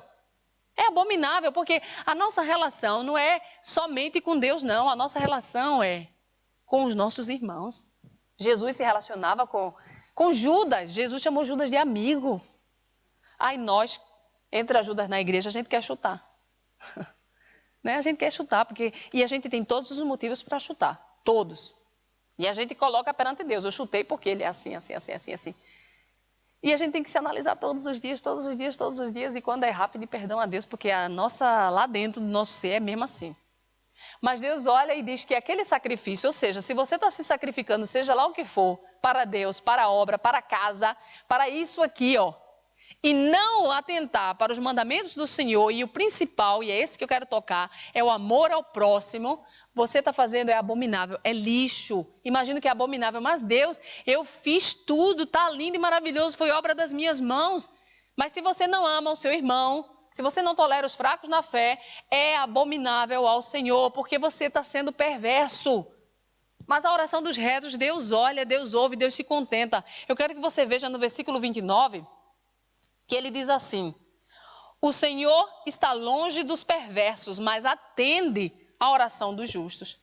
É abominável, porque a nossa relação não é somente com Deus, não. A nossa relação é com os nossos irmãos. Jesus se relacionava com Judas. Jesus chamou Judas de amigo. Aí nós, entre as Judas na igreja, a gente quer chutar. A gente quer chutar, e a gente tem todos os motivos para chutar, todos. E a gente coloca perante Deus, eu chutei porque ele é assim, assim, assim, assim, assim. E a gente tem que se analisar todos os dias, e quando errar, pedir perdão a Deus, porque lá dentro do nosso ser é mesmo assim. Mas Deus olha e diz que aquele sacrifício, ou seja, se você está se sacrificando, seja lá o que for, para Deus, para a obra, para a casa, para isso aqui, e não atentar para os mandamentos do Senhor, e o principal, e é esse que eu quero tocar, é o amor ao próximo, você está fazendo é abominável, é lixo. Imagino que é abominável, mas Deus, eu fiz tudo, está lindo e maravilhoso, foi obra das minhas mãos. Mas se você não ama o seu irmão, se você não tolera os fracos na fé, é abominável ao Senhor, porque você está sendo perverso. Mas a oração dos retos, Deus olha, Deus ouve, Deus se contenta. Eu quero que você veja no versículo 29, que ele diz assim: o Senhor está longe dos perversos, mas atende a oração dos justos.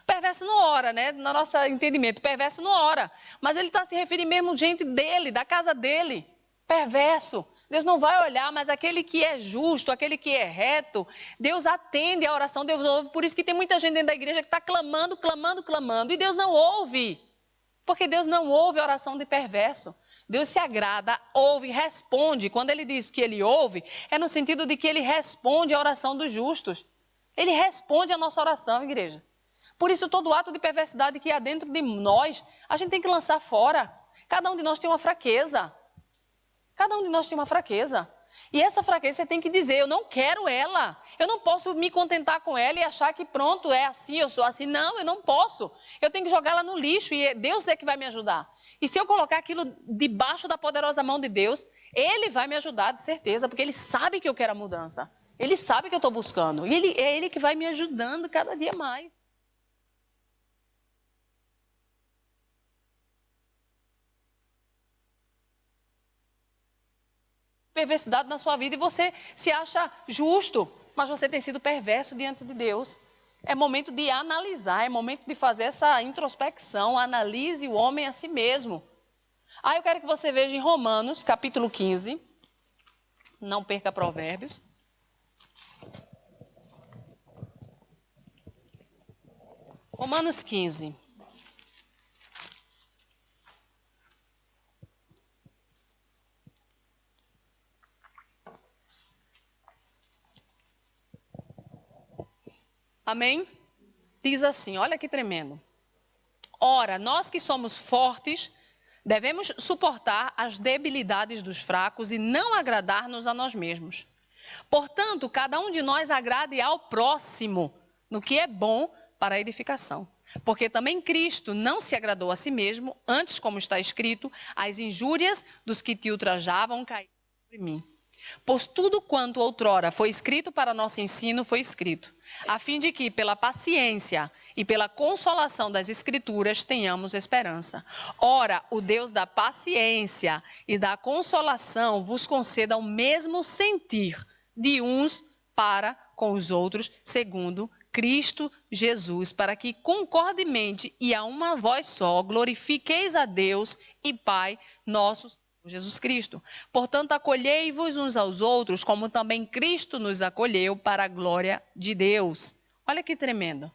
Perverso não ora, né? No nosso entendimento, perverso não ora. Mas ele está se referindo mesmo gente dele, da casa dele. Perverso. Deus não vai olhar, mas aquele que é justo, aquele que é reto, Deus atende a oração, Deus ouve. Por isso que tem muita gente dentro da igreja que está clamando, e Deus não ouve. Porque Deus não ouve a oração de perverso. Deus se agrada, ouve, responde. Quando ele diz que ele ouve, é no sentido de que ele responde à oração dos justos. Ele responde à nossa oração, igreja. Por isso, todo ato de perversidade que há dentro de nós, a gente tem que lançar fora. Cada um de nós tem uma fraqueza. E essa fraqueza você tem que dizer, eu não quero ela. Eu não posso me contentar com ela e achar que pronto, é assim, eu sou assim. Não, eu não posso. Eu tenho que jogá-la no lixo e Deus é que vai me ajudar. E se eu colocar aquilo debaixo da poderosa mão de Deus, Ele vai me ajudar de certeza, porque Ele sabe que eu quero a mudança. Ele sabe que eu estou buscando. E é Ele que vai me ajudando cada dia mais. Perversidade na sua vida e você se acha justo, mas você tem sido perverso diante de Deus. É momento de analisar, é momento de fazer essa introspecção, analise o homem a si mesmo. Eu quero que você veja em Romanos, capítulo 15, não perca Provérbios. Romanos 15. Amém? Diz assim, olha que tremendo. Ora, nós que somos fortes, devemos suportar as debilidades dos fracos e não agradar-nos a nós mesmos. Portanto, cada um de nós agrade ao próximo no que é bom para a edificação. Porque também Cristo não se agradou a si mesmo, antes, como está escrito, as injúrias dos que te ultrajavam caíram sobre mim. Pois tudo quanto outrora foi escrito para nosso ensino foi escrito, a fim de que, pela paciência e pela consolação das Escrituras, tenhamos esperança. Ora, o Deus da paciência e da consolação vos conceda o mesmo sentir de uns para com os outros, segundo Cristo Jesus, para que concordemente e a uma voz só glorifiqueis a Deus e Pai nosso Senhor Jesus Cristo. Portanto, acolhei-vos uns aos outros, como também Cristo nos acolheu para a glória de Deus. Olha que tremendo.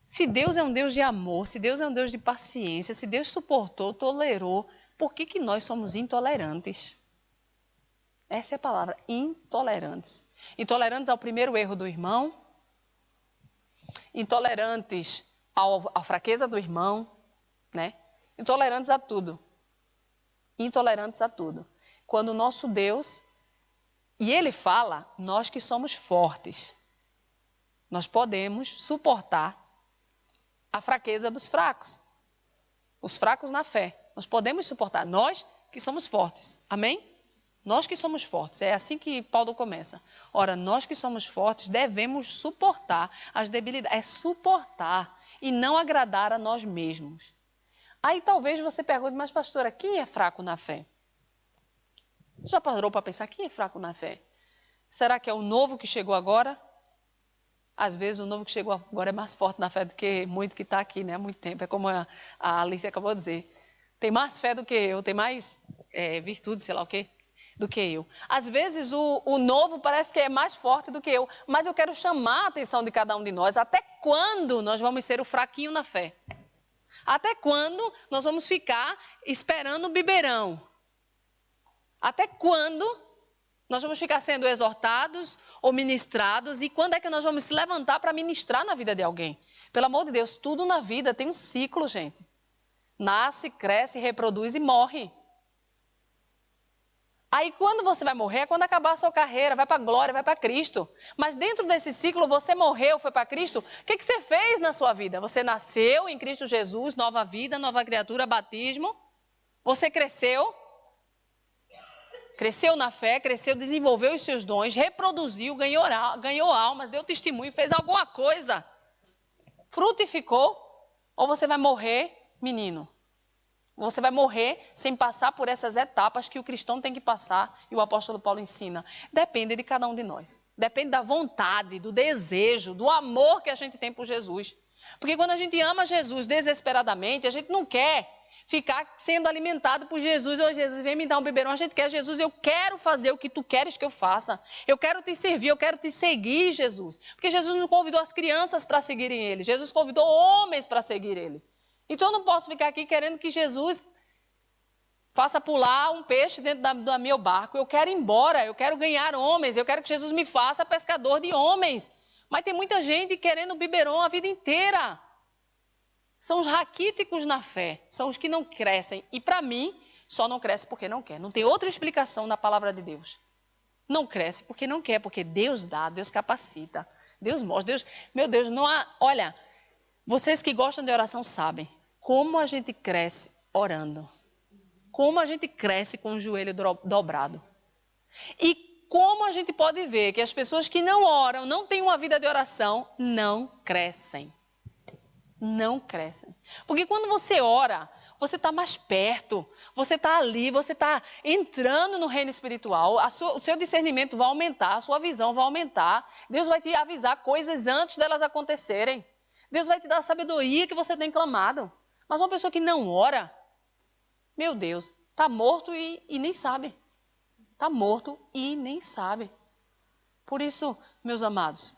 Se Deus é um Deus de amor, se Deus é um Deus de paciência, se Deus suportou, tolerou, por que nós somos intolerantes? Essa é a palavra, intolerantes. Intolerantes ao primeiro erro do irmão, intolerantes à fraqueza do irmão, né? Intolerantes a tudo. Intolerantes a tudo. Quando o nosso Deus, e Ele fala, nós que somos fortes, nós podemos suportar a fraqueza dos fracos. Os fracos na fé. Nós podemos suportar, nós que somos fortes. Amém? Nós que somos fortes. É assim que Paulo começa. Ora, nós que somos fortes devemos suportar as debilidades. É suportar e não agradar a nós mesmos. Aí talvez você pergunte, mas pastora, quem é fraco na fé? Já parou para pensar, quem é fraco na fé? Será que é o novo que chegou agora? Às vezes o novo que chegou agora é mais forte na fé do que muito que está aqui, né? Há muito tempo. É como a Alice acabou de dizer. Tem mais fé do que eu, tem mais virtude, sei lá o quê, do que eu. Às vezes o novo parece que é mais forte do que eu, mas eu quero chamar a atenção de cada um de nós. Até quando nós vamos ser o fraquinho na fé? Até quando nós vamos ficar esperando o biberão? Até quando nós vamos ficar sendo exortados ou ministrados? E quando é que nós vamos se levantar para ministrar na vida de alguém? Pelo amor de Deus, tudo na vida tem um ciclo, gente. Nasce, cresce, reproduz e morre. Aí quando você vai morrer é quando acabar a sua carreira, vai para a glória, vai para Cristo. Mas dentro desse ciclo, você morreu, foi para Cristo, o que você fez na sua vida? Você nasceu em Cristo Jesus, nova vida, nova criatura, batismo. Você cresceu na fé, cresceu, desenvolveu os seus dons, reproduziu, ganhou almas, deu testemunho, fez alguma coisa. Frutificou, ou você vai morrer, menino? Você vai morrer sem passar por essas etapas que o cristão tem que passar e o apóstolo Paulo ensina. Depende de cada um de nós. Depende da vontade, do desejo, do amor que a gente tem por Jesus. Porque quando a gente ama Jesus desesperadamente, a gente não quer ficar sendo alimentado por Jesus. Ô Jesus, vem me dar um biberão. A gente quer, Jesus, eu quero fazer o que tu queres que eu faça. Eu quero te servir, eu quero te seguir, Jesus. Porque Jesus não convidou as crianças para seguirem Ele. Jesus convidou homens para seguir Ele. Então eu não posso ficar aqui querendo que Jesus faça pular um peixe dentro do meu barco. Eu quero ir embora, eu quero ganhar homens, eu quero que Jesus me faça pescador de homens. Mas tem muita gente querendo biberon a vida inteira. São os raquíticos na fé, são os que não crescem. E para mim, só não cresce porque não quer. Não tem outra explicação na palavra de Deus. Não cresce porque não quer, porque Deus dá, Deus capacita, Deus mostra, Deus, meu Deus, não há, olha, vocês que gostam de oração sabem como a gente cresce orando, como a gente cresce com o joelho dobrado. E como a gente pode ver que as pessoas que não oram, não têm uma vida de oração, não crescem. Não crescem. Porque quando você ora, você está mais perto, você está ali, você está entrando no reino espiritual, o seu discernimento vai aumentar, a sua visão vai aumentar. Deus vai te avisar coisas antes delas acontecerem. Deus vai te dar a sabedoria que você tem clamado. Mas uma pessoa que não ora, meu Deus, está morto e nem sabe. Está morto e nem sabe. Por isso, meus amados,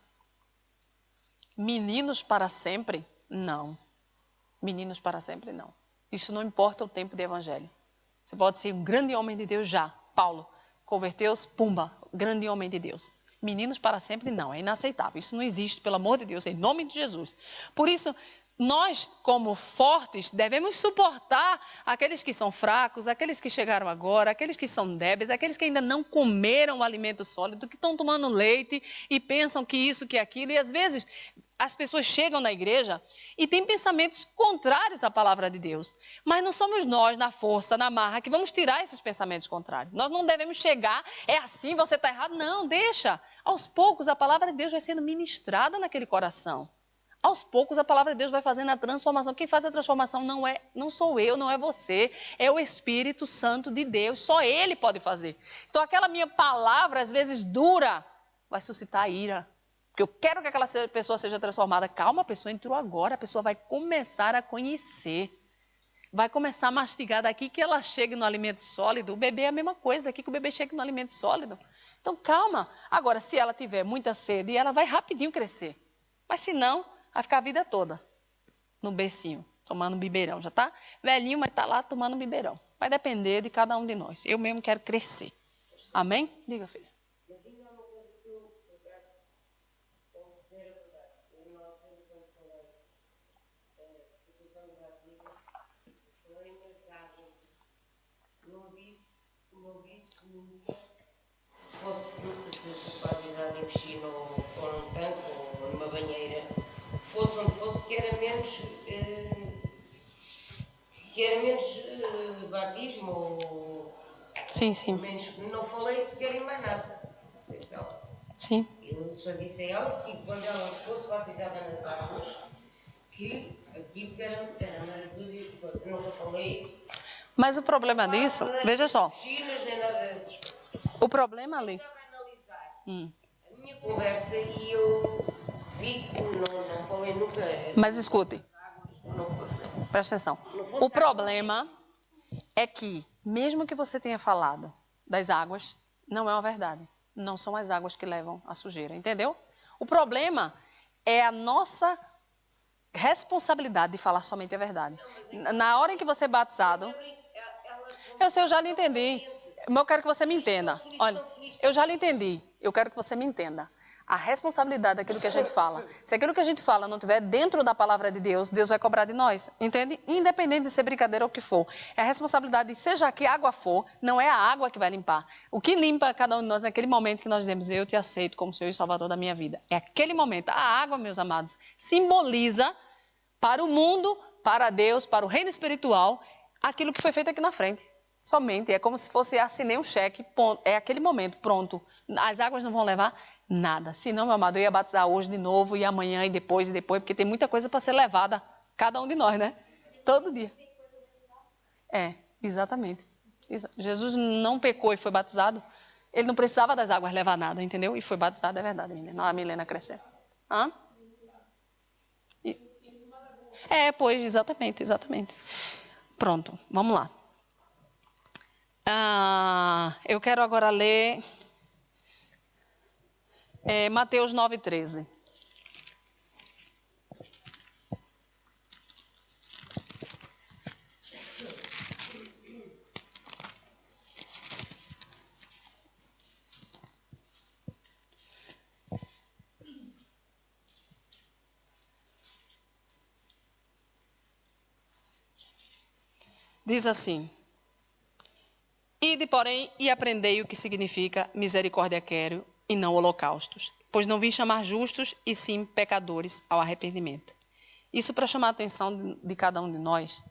meninos para sempre, não. Meninos para sempre, não. Isso não importa o tempo de evangelho. Você pode ser um grande homem de Deus já. Paulo, converteu-se, pumba, grande homem de Deus. Meninos para sempre, não. É inaceitável. Isso não existe, pelo amor de Deus, em nome de Jesus. Por isso, nós, como fortes, devemos suportar aqueles que são fracos, aqueles que chegaram agora, aqueles que são débeis, aqueles que ainda não comeram o alimento sólido, que estão tomando leite e pensam que isso, que aquilo. E às vezes as pessoas chegam na igreja e têm pensamentos contrários à palavra de Deus. Mas não somos nós, na força, na marra, que vamos tirar esses pensamentos contrários. Nós não devemos chegar, é assim, você está errado. Não, deixa. Aos poucos a palavra de Deus vai sendo ministrada naquele coração. Aos poucos a palavra de Deus vai fazendo a transformação. Quem faz a transformação não sou eu, não é você. É o Espírito Santo de Deus. Só Ele pode fazer. Então aquela minha palavra, às vezes dura, vai suscitar ira. Porque eu quero que aquela pessoa seja transformada. Calma, a pessoa entrou agora. A pessoa vai começar a conhecer. Vai começar a mastigar daqui que ela chegue no alimento sólido. O bebê é a mesma coisa, daqui que o bebê chegue no alimento sólido. Então calma. Agora, se ela tiver muita sede, ela vai rapidinho crescer. Mas se não, vai ficar a vida toda no bercinho, tomando bibeirão. Já tá velhinho, mas tá lá tomando bibeirão. Vai depender de cada um de nós. Eu mesmo quero crescer. Amém? Diga, filha. Mas ainda há uma coisa que eu, por acaso, considero verdade. Eu, na altura, quando falei da situação do batismo, falei em mensagem. Não disse nunca se fosse batizado em piscina ou num tanque ou numa banheira, fosse onde fosse, que era menos batismo ou Sim, sim. menos. Não falei sequer em mais nada. Atenção. Sim. Eu só disse a ela que quando ela fosse batizada nas águas, que aquilo que era maravilhoso. Eu nunca falei. Mas o problema disso, veja só. Piscinas, nem nada dessas coisas. O problema, Alice. Eu estava a analisar A minha conversa e eu vi que não falei nunca. Mas escute. Não fosse. Presta atenção. O problema é que, mesmo que você tenha falado das águas, não é uma verdade. Não são as águas que levam à sujeira, entendeu? O problema é a nossa responsabilidade de falar somente a verdade. Na hora em que você é batizado, eu sei, eu já lhe entendi. Mas eu quero que você me entenda. Olha, eu já lhe entendi. Eu quero que você me entenda. A responsabilidade daquilo que a gente fala. Se aquilo que a gente fala não estiver dentro da palavra de Deus, Deus vai cobrar de nós. Entende? Independente de ser brincadeira ou o que for. É a responsabilidade de, seja que água for, não é a água que vai limpar. O que limpa cada um de nós naquele momento que nós dizemos, eu te aceito como Senhor e Salvador da minha vida. É aquele momento. A água, meus amados, simboliza para o mundo, para Deus, para o reino espiritual, aquilo que foi feito aqui na frente. Somente. É como se fosse assinei um cheque. Ponto. É aquele momento. Pronto. As águas não vão levar nada. Senão, meu amado, eu ia batizar hoje de novo e amanhã e depois, porque tem muita coisa para ser levada. Cada um de nós, né? Todo dia. É, exatamente. Jesus não pecou e foi batizado. Ele não precisava das águas levar nada, entendeu? E foi batizado, é verdade, menina. A Milena crescendo. Hã? Pois, exatamente. Pronto, vamos lá. Eu quero agora ler Mateus 9,13. Diz assim: Ide, porém, e aprendei o que significa misericórdia quero e não holocaustos, pois não vim chamar justos e sim pecadores ao arrependimento. Isso para chamar a atenção de cada um de nós,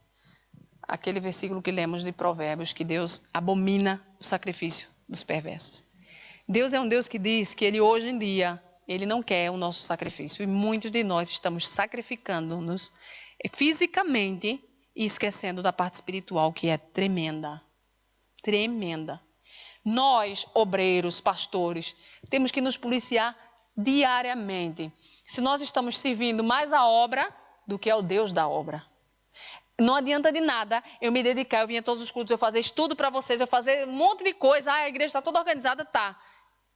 aquele versículo que lemos de Provérbios, que Deus abomina o sacrifício dos perversos. Deus é um Deus que diz que Ele hoje em dia, Ele não quer o nosso sacrifício. E muitos de nós estamos sacrificando-nos fisicamente e esquecendo da parte espiritual, que é tremenda. Tremenda. Nós, obreiros, pastores, temos que nos policiar diariamente. Se nós estamos servindo mais a obra do que ao Deus da obra. Não adianta de nada eu me dedicar, eu vir a todos os cultos, eu fazer estudo para vocês, eu fazer um monte de coisa, a igreja está toda organizada, tá.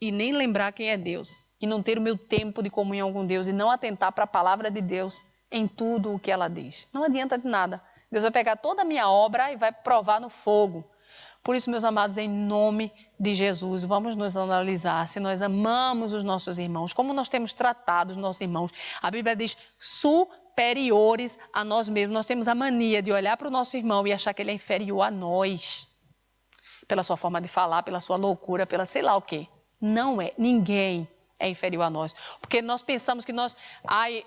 E nem lembrar quem é Deus. E não ter o meu tempo de comunhão com Deus e não atentar para a palavra de Deus em tudo o que ela diz. Não adianta de nada. Deus vai pegar toda a minha obra e vai provar no fogo. Por isso, meus amados, em nome de Jesus, vamos nos analisar se nós amamos os nossos irmãos, como nós temos tratado os nossos irmãos. A Bíblia diz superiores a nós mesmos. Nós temos a mania de olhar para o nosso irmão e achar que ele é inferior a nós. Pela sua forma de falar, pela sua loucura, pela sei lá o quê. Não é. Ninguém é inferior a nós. Porque nós pensamos que nós...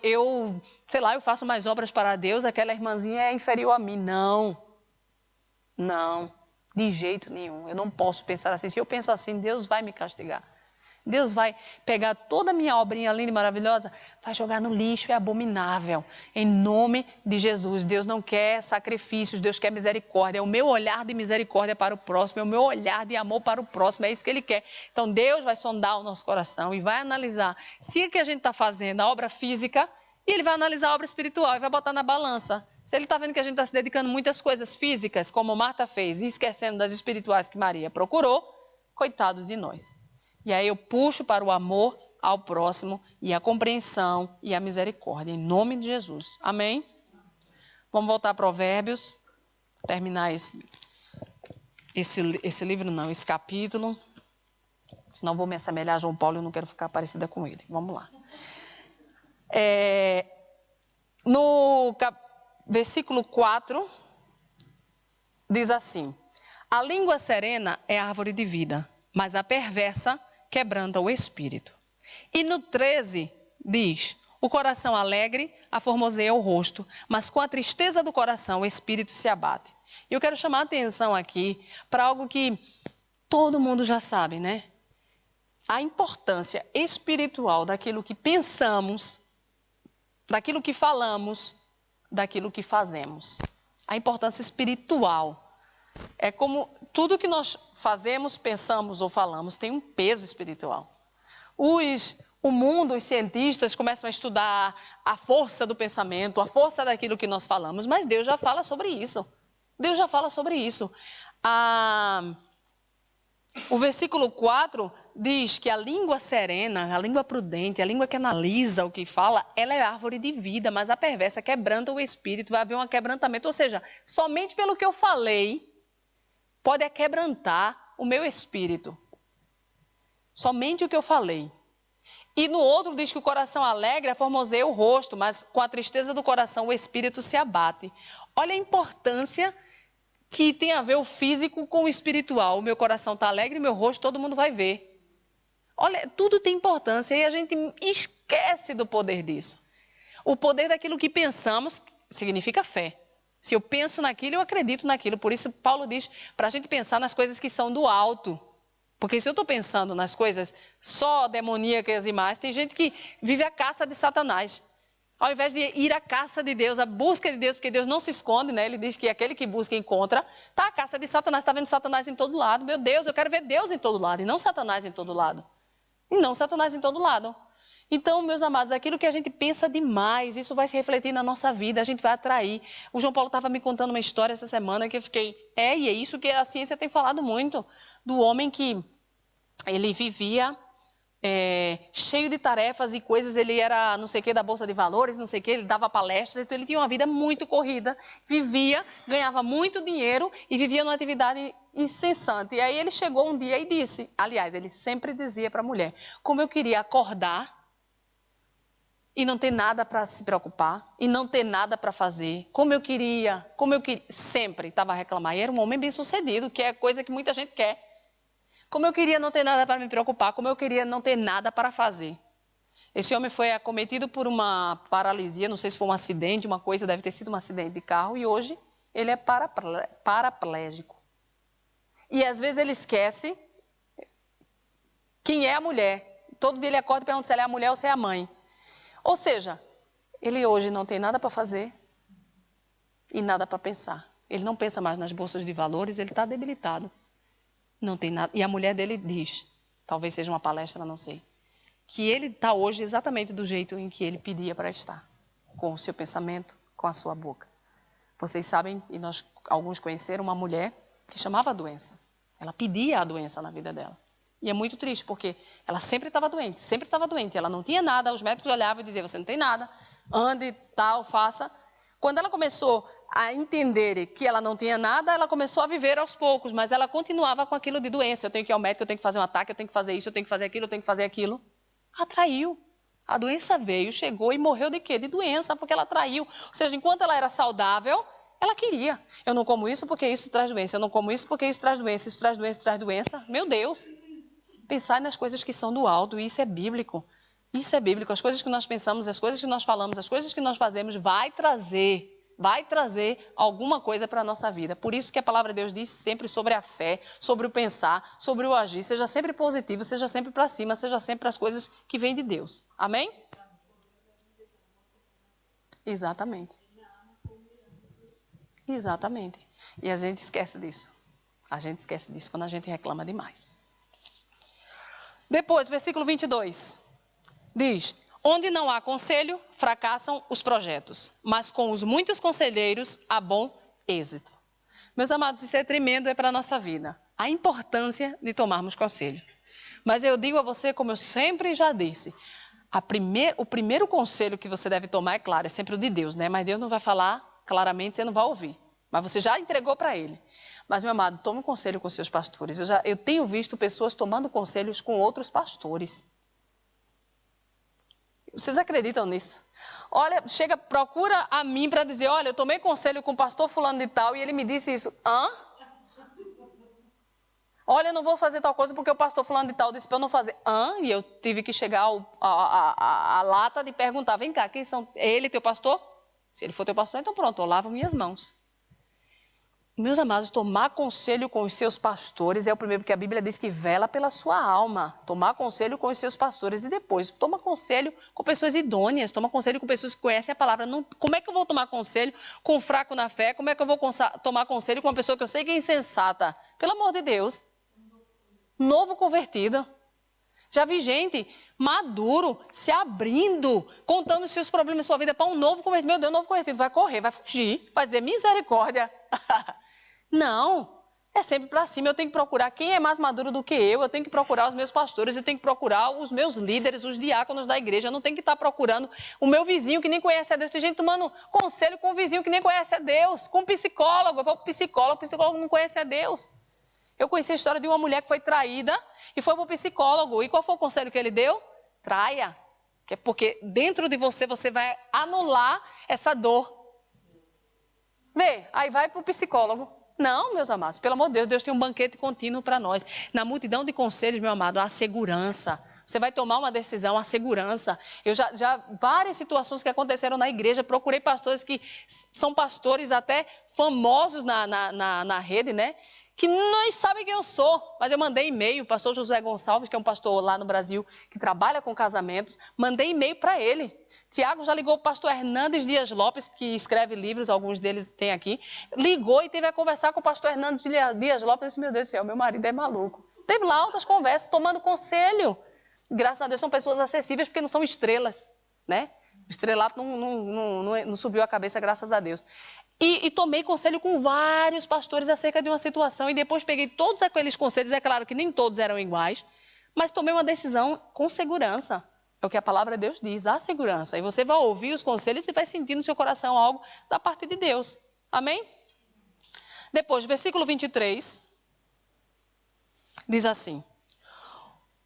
eu faço mais obras para Deus, aquela irmãzinha é inferior a mim. Não. Não. De jeito nenhum. Eu não posso pensar assim. Se eu penso assim, Deus vai me castigar. Deus vai pegar toda a minha obrinha linda e maravilhosa, vai jogar no lixo, é abominável. Em nome de Jesus. Deus não quer sacrifícios, Deus quer misericórdia. É o meu olhar de misericórdia para o próximo, é o meu olhar de amor para o próximo, é isso que Ele quer. Então Deus vai sondar o nosso coração e vai analisar se o que a gente está fazendo, a obra física, e Ele vai analisar a obra espiritual e vai botar na balança. Se Ele está vendo que a gente está se dedicando a muitas coisas físicas, como Marta fez, e esquecendo das espirituais que Maria procurou, coitados de nós. E aí eu puxo para o amor ao próximo e a compreensão e a misericórdia, em nome de Jesus. Amém? Vamos voltar a Provérbios, terminar esse livro não, esse capítulo. Senão vou me assemelhar a João Paulo e eu não quero ficar parecida com ele. Vamos lá. No versículo 4, diz assim: a língua serena é árvore de vida, mas a perversa quebranta o espírito. E no 13 diz: o coração alegre aformoseia o rosto, mas com a tristeza do coração o espírito se abate. E eu quero chamar a atenção aqui para algo que todo mundo já sabe, né? A importância espiritual daquilo que pensamos, daquilo que falamos, daquilo que fazemos. A importância espiritual. É como tudo que nós fazemos, pensamos ou falamos tem um peso espiritual. O mundo, os cientistas começam a estudar a força do pensamento, a força daquilo que nós falamos, mas Deus já fala sobre isso. Deus já fala sobre isso. O versículo 4 diz que a língua serena, a língua prudente, a língua que analisa o que fala, ela é árvore de vida, mas a perversa quebranta o espírito, vai haver um quebrantamento. Ou seja, somente pelo que eu falei, pode quebrantar o meu espírito. Somente o que eu falei. E no outro diz que o coração alegre aformoseia o rosto, mas com a tristeza do coração o espírito se abate. Olha a importância que tem a ver o físico com o espiritual. O meu coração está alegre, meu rosto todo mundo vai ver. Olha, tudo tem importância e a gente esquece do poder disso. O poder daquilo que pensamos significa fé. Se eu penso naquilo, eu acredito naquilo. Por isso, Paulo diz para a gente pensar nas coisas que são do alto. Porque se eu estou pensando nas coisas só demoníacas e más, tem gente que vive a caça de Satanás. Ao invés de ir à caça de Deus, à busca de Deus, porque Deus não se esconde, né? Ele diz que aquele que busca encontra. Está a caça de Satanás, está vendo Satanás em todo lado. Meu Deus, eu quero ver Deus em todo lado e não Satanás em todo lado. E não Satanás em todo lado. Então, meus amados, aquilo que a gente pensa demais, isso vai se refletir na nossa vida, a gente vai atrair. O João Paulo estava me contando uma história essa semana que eu fiquei... E é isso que a ciência tem falado muito. Do homem que ele vivia cheio de tarefas e coisas, ele era não sei o que da Bolsa de Valores, não sei o que, ele dava palestras, então ele tinha uma vida muito corrida, vivia, ganhava muito dinheiro e vivia numa atividade incessante. E aí ele chegou um dia e disse, aliás, ele sempre dizia para a mulher, como eu queria acordar e não ter nada para se preocupar, e não ter nada para fazer, como eu queria, sempre estava a reclamar. E era um homem bem sucedido, que é coisa que muita gente quer. Como eu queria não ter nada para me preocupar, como eu queria não ter nada para fazer. Esse homem foi acometido por uma paralisia, não sei se foi um acidente, uma coisa, deve ter sido um acidente de carro, e hoje ele é paraplégico. E às vezes ele esquece quem é a mulher. Todo dia ele acorda e pergunta se ela é a mulher ou se é a mãe. Ou seja, ele hoje não tem nada para fazer e nada para pensar. Ele não pensa mais nas bolsas de valores, ele está debilitado. Não tem nada. E a mulher dele diz, talvez seja uma palestra, não sei, que ele está hoje exatamente do jeito em que ele pedia para estar. Com o seu pensamento, com a sua boca. Vocês sabem, e alguns conheceram uma mulher que chamava a doença. Ela pedia a doença na vida dela. E é muito triste, porque ela sempre estava doente. Ela não tinha nada, os médicos olhavam e diziam, você não tem nada, ande, tal, faça. Quando ela começou a entender que ela não tinha nada, ela começou a viver aos poucos, mas ela continuava com aquilo de doença. Eu tenho que ir ao médico, eu tenho que fazer um ataque, eu tenho que fazer isso, eu tenho que fazer aquilo, eu tenho que fazer aquilo. Atraiu. A doença veio, chegou e morreu de quê? De doença, porque ela atraiu. Ou seja, enquanto ela era saudável, ela queria. Eu não como isso porque isso traz doença. Eu não como isso porque isso traz doença. Isso traz doença, traz doença. Meu Deus. Pensar nas coisas que são do alto, isso é bíblico. Isso é bíblico. As coisas que nós pensamos, as coisas que nós falamos, as coisas que nós fazemos, vai trazer alguma coisa para a nossa vida. Por isso que a palavra de Deus diz sempre sobre a fé, sobre o pensar, sobre o agir. Seja sempre positivo, seja sempre para cima, seja sempre as coisas que vêm de Deus. Amém? Exatamente. Exatamente. E a gente esquece disso. A gente esquece disso quando a gente reclama demais. Depois, versículo 22, diz, onde não há conselho, fracassam os projetos, mas com os muitos conselheiros há bom êxito. Meus amados, isso é tremendo, é para a nossa vida. A importância de tomarmos conselho. Mas eu digo a você, como eu sempre já disse, o primeiro conselho que você deve tomar, é claro, é sempre o de Deus, né? Mas Deus não vai falar claramente, você não vai ouvir. Mas você já entregou para Ele. Mas, meu amado, tome um conselho com seus pastores. Eu tenho visto pessoas tomando conselhos com outros pastores. Vocês acreditam nisso? Olha, procura a mim para dizer, olha, eu tomei conselho com o pastor fulano de tal e ele me disse isso. Hã? Olha, eu não vou fazer tal coisa porque o pastor fulano de tal disse para eu não fazer. Hã? E eu tive que chegar a lata de perguntar, vem cá, quem são? É ele teu pastor? Se ele for teu pastor, então pronto, eu lavo minhas mãos. Meus amados, tomar conselho com os seus pastores é o primeiro, porque a Bíblia diz que vela pela sua alma. Tomar conselho com os seus pastores e depois toma conselho com pessoas idôneas, toma conselho com pessoas que conhecem a palavra. Não, como é que eu vou tomar conselho com um fraco na fé? Como é que eu vou tomar conselho com uma pessoa que eu sei que é insensata? Pelo amor de Deus. Novo convertido. Já vi gente maduro, se abrindo, contando os seus problemas, sua vida para um novo convertido. Meu Deus, novo convertido vai correr, vai fugir, vai dizer misericórdia. Não, é sempre para cima. Eu tenho que procurar quem é mais maduro do que eu tenho que procurar os meus pastores, eu tenho que procurar os meus líderes, os diáconos da igreja. Eu não tenho que estar procurando o meu vizinho que nem conhece a Deus. Tem gente tomando conselho com o vizinho que nem conhece a Deus, com um psicólogo. Eu vou para o psicólogo não conhece a Deus. Eu conheci a história de uma mulher que foi traída e foi para o psicólogo. E qual foi o conselho que ele deu? Traia. Que é porque dentro de você, você vai anular essa dor. Vê, aí vai para o psicólogo. Não, meus amados, pelo amor de Deus, Deus tem um banquete contínuo para nós. Na multidão de conselhos, meu amado, há segurança. Você vai tomar uma decisão, há segurança. Eu já várias situações que aconteceram na igreja, procurei pastores que são pastores até famosos na rede, né? Que não sabem quem eu sou, mas eu mandei e-mail, o pastor José Gonçalves, que é um pastor lá no Brasil, que trabalha com casamentos, mandei e-mail para ele. Tiago já ligou para o pastor Hernandes Dias Lopes, que escreve livros, alguns deles tem aqui, ligou e teve a conversar com o pastor Hernandes Dias Lopes e disse, meu Deus do céu, meu marido é maluco. Teve lá altas conversas, tomando conselho. Graças a Deus são pessoas acessíveis, porque não são estrelas, né? O estrelato não subiu a cabeça, graças a Deus. E tomei conselho com vários pastores acerca de uma situação e depois peguei todos aqueles conselhos, é claro que nem todos eram iguais, mas tomei uma decisão com segurança. É o que a palavra de Deus diz, há segurança. E você vai ouvir os conselhos e vai sentir no seu coração algo da parte de Deus. Amém? Depois, versículo 23, diz assim,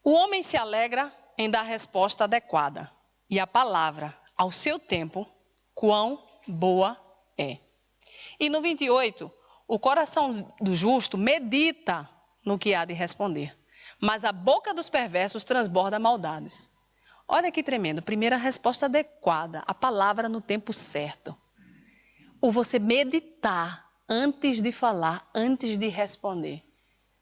o homem se alegra em dar resposta adequada, e a palavra, ao seu tempo, quão boa é. E no 28, o coração do justo medita no que há de responder, mas a boca dos perversos transborda maldades. Olha que tremendo. Primeira resposta adequada, a palavra no tempo certo. Ou você meditar antes de falar, antes de responder.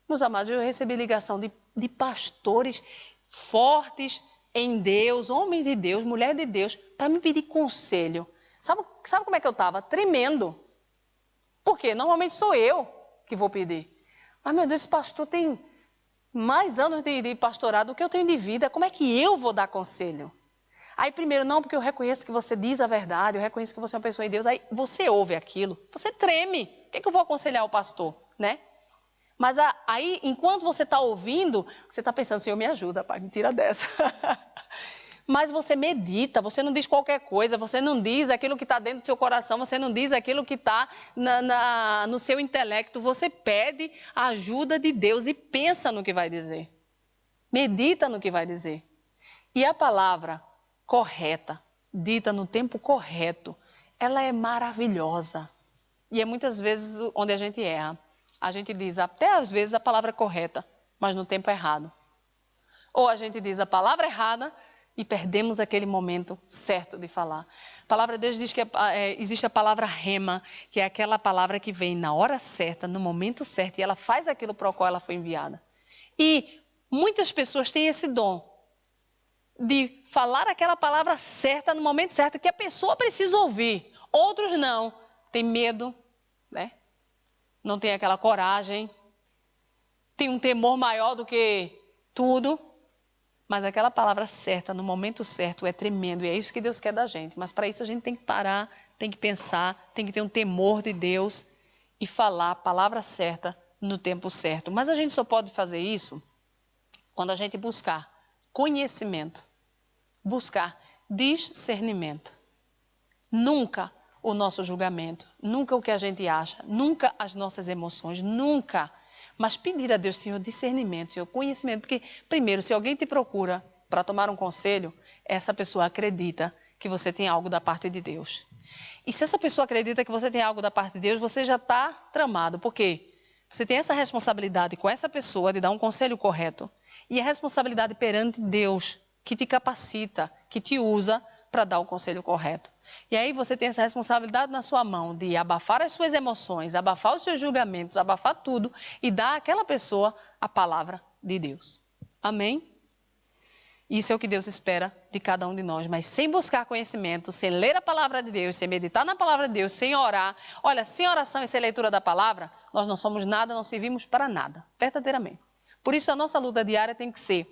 Meus amados, eu recebi ligação de pastores fortes em Deus, homens de Deus, mulher de Deus, para me pedir conselho. Sabe como é que eu estava? Tremendo. Por quê? Normalmente sou eu que vou pedir. Mas, meu Deus, esse pastor tem mais anos de pastorado do que eu tenho de vida. Como é que eu vou dar conselho? Aí, primeiro, não, porque eu reconheço que você diz a verdade, eu reconheço que você é uma pessoa de Deus. Aí, você ouve aquilo, você treme. O que é que eu vou aconselhar o pastor, né? Mas aí, enquanto você está ouvindo, você está pensando, Senhor, me ajuda, pai, me tira dessa. Mas você medita, você não diz qualquer coisa, você não diz aquilo que está dentro do seu coração, você não diz aquilo que está no seu intelecto, você pede a ajuda de Deus e pensa no que vai dizer. Medita no que vai dizer. E a palavra correta, dita no tempo correto, ela é maravilhosa. E é muitas vezes onde a gente erra. A gente diz até às vezes a palavra correta, mas no tempo errado. Ou a gente diz a palavra errada e perdemos aquele momento certo de falar. A palavra de Deus diz que existe a palavra rema, que é aquela palavra que vem na hora certa, no momento certo, e ela faz aquilo para o qual ela foi enviada. E muitas pessoas têm esse dom de falar aquela palavra certa no momento certo, que a pessoa precisa ouvir. Outros não, tem medo, né? Não tem aquela coragem, tem um temor maior do que tudo. Mas aquela palavra certa, no momento certo, é tremendo. E é isso que Deus quer da gente. Mas para isso a gente tem que parar, tem que pensar, tem que ter um temor de Deus e falar a palavra certa no tempo certo. Mas a gente só pode fazer isso quando a gente buscar conhecimento, buscar discernimento. Nunca o nosso julgamento, nunca o que a gente acha, nunca as nossas emoções, nunca. Mas pedir a Deus, Senhor, discernimento, Senhor, conhecimento. Porque, primeiro, se alguém te procura para tomar um conselho, essa pessoa acredita que você tem algo da parte de Deus. E se essa pessoa acredita que você tem algo da parte de Deus, você já está tramado. Por quê? Você tem essa responsabilidade com essa pessoa de dar um conselho correto. E a responsabilidade perante Deus, que te capacita, que te usa para dar o conselho correto. E aí você tem essa responsabilidade na sua mão de abafar as suas emoções, abafar os seus julgamentos, abafar tudo e dar àquela pessoa a palavra de Deus. Amém? Isso é o que Deus espera de cada um de nós, mas sem buscar conhecimento, sem ler a palavra de Deus, sem meditar na palavra de Deus, sem orar. Olha, sem oração e sem leitura da palavra, nós não somos nada, não servimos para nada, verdadeiramente. Por isso a nossa luta diária tem que ser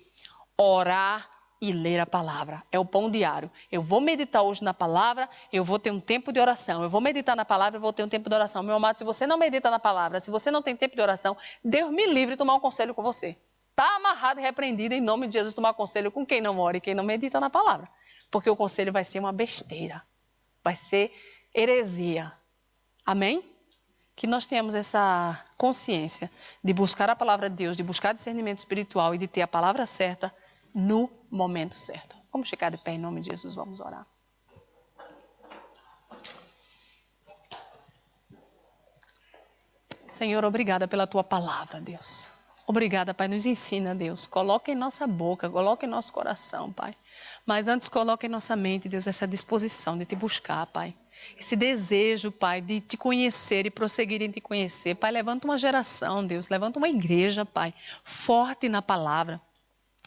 orar e ler a palavra. É o pão diário. Eu vou meditar hoje na palavra, eu vou ter um tempo de oração. Eu vou meditar na palavra, eu vou ter um tempo de oração. Meu amado, se você não medita na palavra, se você não tem tempo de oração, Deus me livre de tomar um conselho com você. Está amarrado e repreendido em nome de Jesus tomar conselho com quem não ora e quem não medita na palavra. Porque o conselho vai ser uma besteira. Vai ser heresia. Amém? Que nós tenhamos essa consciência de buscar a palavra de Deus, de buscar discernimento espiritual e de ter a palavra certa no momento certo. Vamos ficar de pé em nome de Jesus, vamos orar. Senhor, obrigada pela tua palavra, Deus. Obrigada, Pai, nos ensina, Deus. Coloca em nossa boca, coloca em nosso coração, Pai. Mas antes coloca em nossa mente, Deus, essa disposição de te buscar, Pai. Esse desejo, Pai, de te conhecer e prosseguir em te conhecer. Pai, levanta uma geração, Deus, levanta uma igreja, Pai, forte na palavra.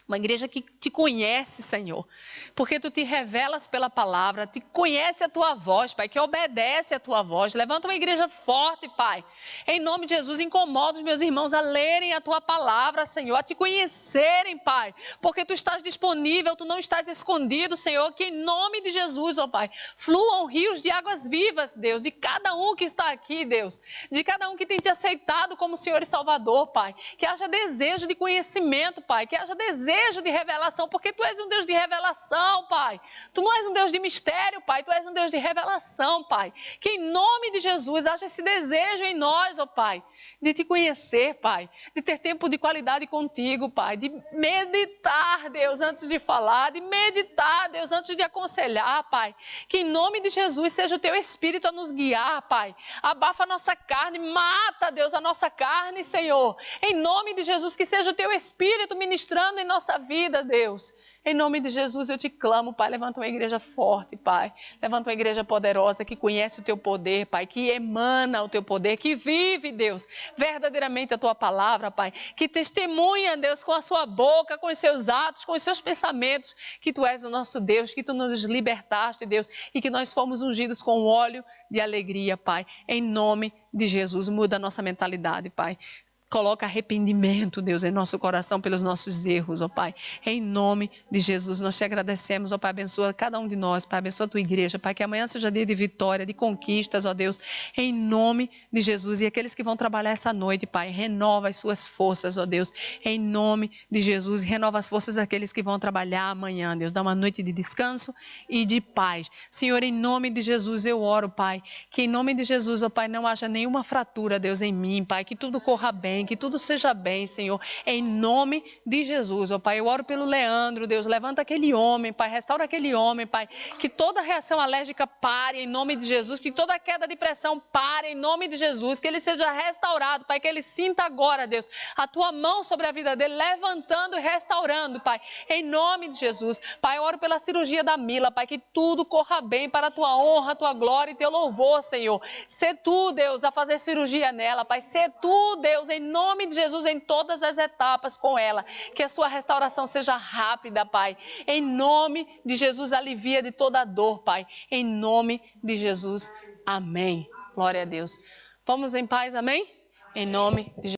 Uma igreja que te conhece, Senhor, porque tu te revelas pela palavra, te conhece a tua voz, Pai, que obedece a tua voz. Levanta uma igreja forte, Pai. Em nome de Jesus, incomoda os meus irmãos a lerem a tua palavra, Senhor, a te conhecerem, Pai, porque tu estás disponível, tu não estás escondido, Senhor, que em nome de Jesus, ó Pai, fluam rios de águas vivas, Deus, de cada um que está aqui, Deus, de cada um que tem te aceitado como Senhor e Salvador, Pai, que haja desejo de conhecimento, Pai, que haja desejo desejo de revelação, porque Tu és um Deus de revelação, Pai. Tu não és um Deus de mistério, Pai, Tu és um Deus de revelação, Pai. Que em nome de Jesus haja esse desejo em nós, ó Pai, de Te conhecer, Pai, de ter tempo de qualidade contigo, Pai, de meditar, Deus, antes de falar, de meditar, Deus, antes de aconselhar, Pai. Que em nome de Jesus seja o Teu Espírito a nos guiar, Pai. Abafa a nossa carne, mata, Deus, a nossa carne, Senhor. Em nome de Jesus, que seja o Teu Espírito ministrando em nossa vida, Deus. Em nome de Jesus eu te clamo, Pai, levanta uma igreja forte, Pai. Levanta uma igreja poderosa que conhece o Teu poder, Pai, que emana o Teu poder, que vive, Deus, verdadeiramente a Tua palavra, Pai. Que testemunha, Deus, com a sua boca, com os seus atos, com os seus pensamentos, que Tu és o nosso Deus, que Tu nos libertaste, Deus, e que nós fomos ungidos com óleo de alegria, Pai. Em nome de Jesus, muda a nossa mentalidade, Pai. Coloca arrependimento, Deus, em nosso coração pelos nossos erros, ó Pai. Em nome de Jesus, nós Te agradecemos, ó Pai. Abençoa cada um de nós, Pai. Abençoa a Tua igreja, Pai. Que amanhã seja dia de vitória, de conquistas, ó Deus. Em nome de Jesus. E aqueles que vão trabalhar essa noite, Pai, renova as suas forças, ó Deus. Em nome de Jesus. Renova as forças daqueles que vão trabalhar amanhã, Deus. Dá uma noite de descanso e de paz. Senhor, em nome de Jesus, eu oro, Pai. Que em nome de Jesus, ó Pai, não haja nenhuma fratura, Deus, em mim, Pai. Que tudo corra bem. Que tudo seja bem, Senhor, em nome de Jesus, ó Pai. Eu oro pelo Leandro, Deus, levanta aquele homem, Pai, restaura aquele homem, Pai, que toda reação alérgica pare em nome de Jesus, que toda queda de pressão pare em nome de Jesus, que ele seja restaurado, Pai, que ele sinta agora, Deus, a Tua mão sobre a vida dele, levantando e restaurando, Pai, em nome de Jesus. Pai, eu oro pela cirurgia da Mila, Pai, que tudo corra bem para a Tua honra, a Tua glória e Teu louvor, Senhor. Sê Tu, Deus, a fazer cirurgia nela, Pai, sê Tu, Deus, em nome de Jesus, em todas as etapas com ela, que a sua restauração seja rápida, Pai, em nome de Jesus, alivia de toda a dor, Pai, em nome de Jesus, amém, glória a Deus. Vamos em paz, amém? Em nome de Jesus.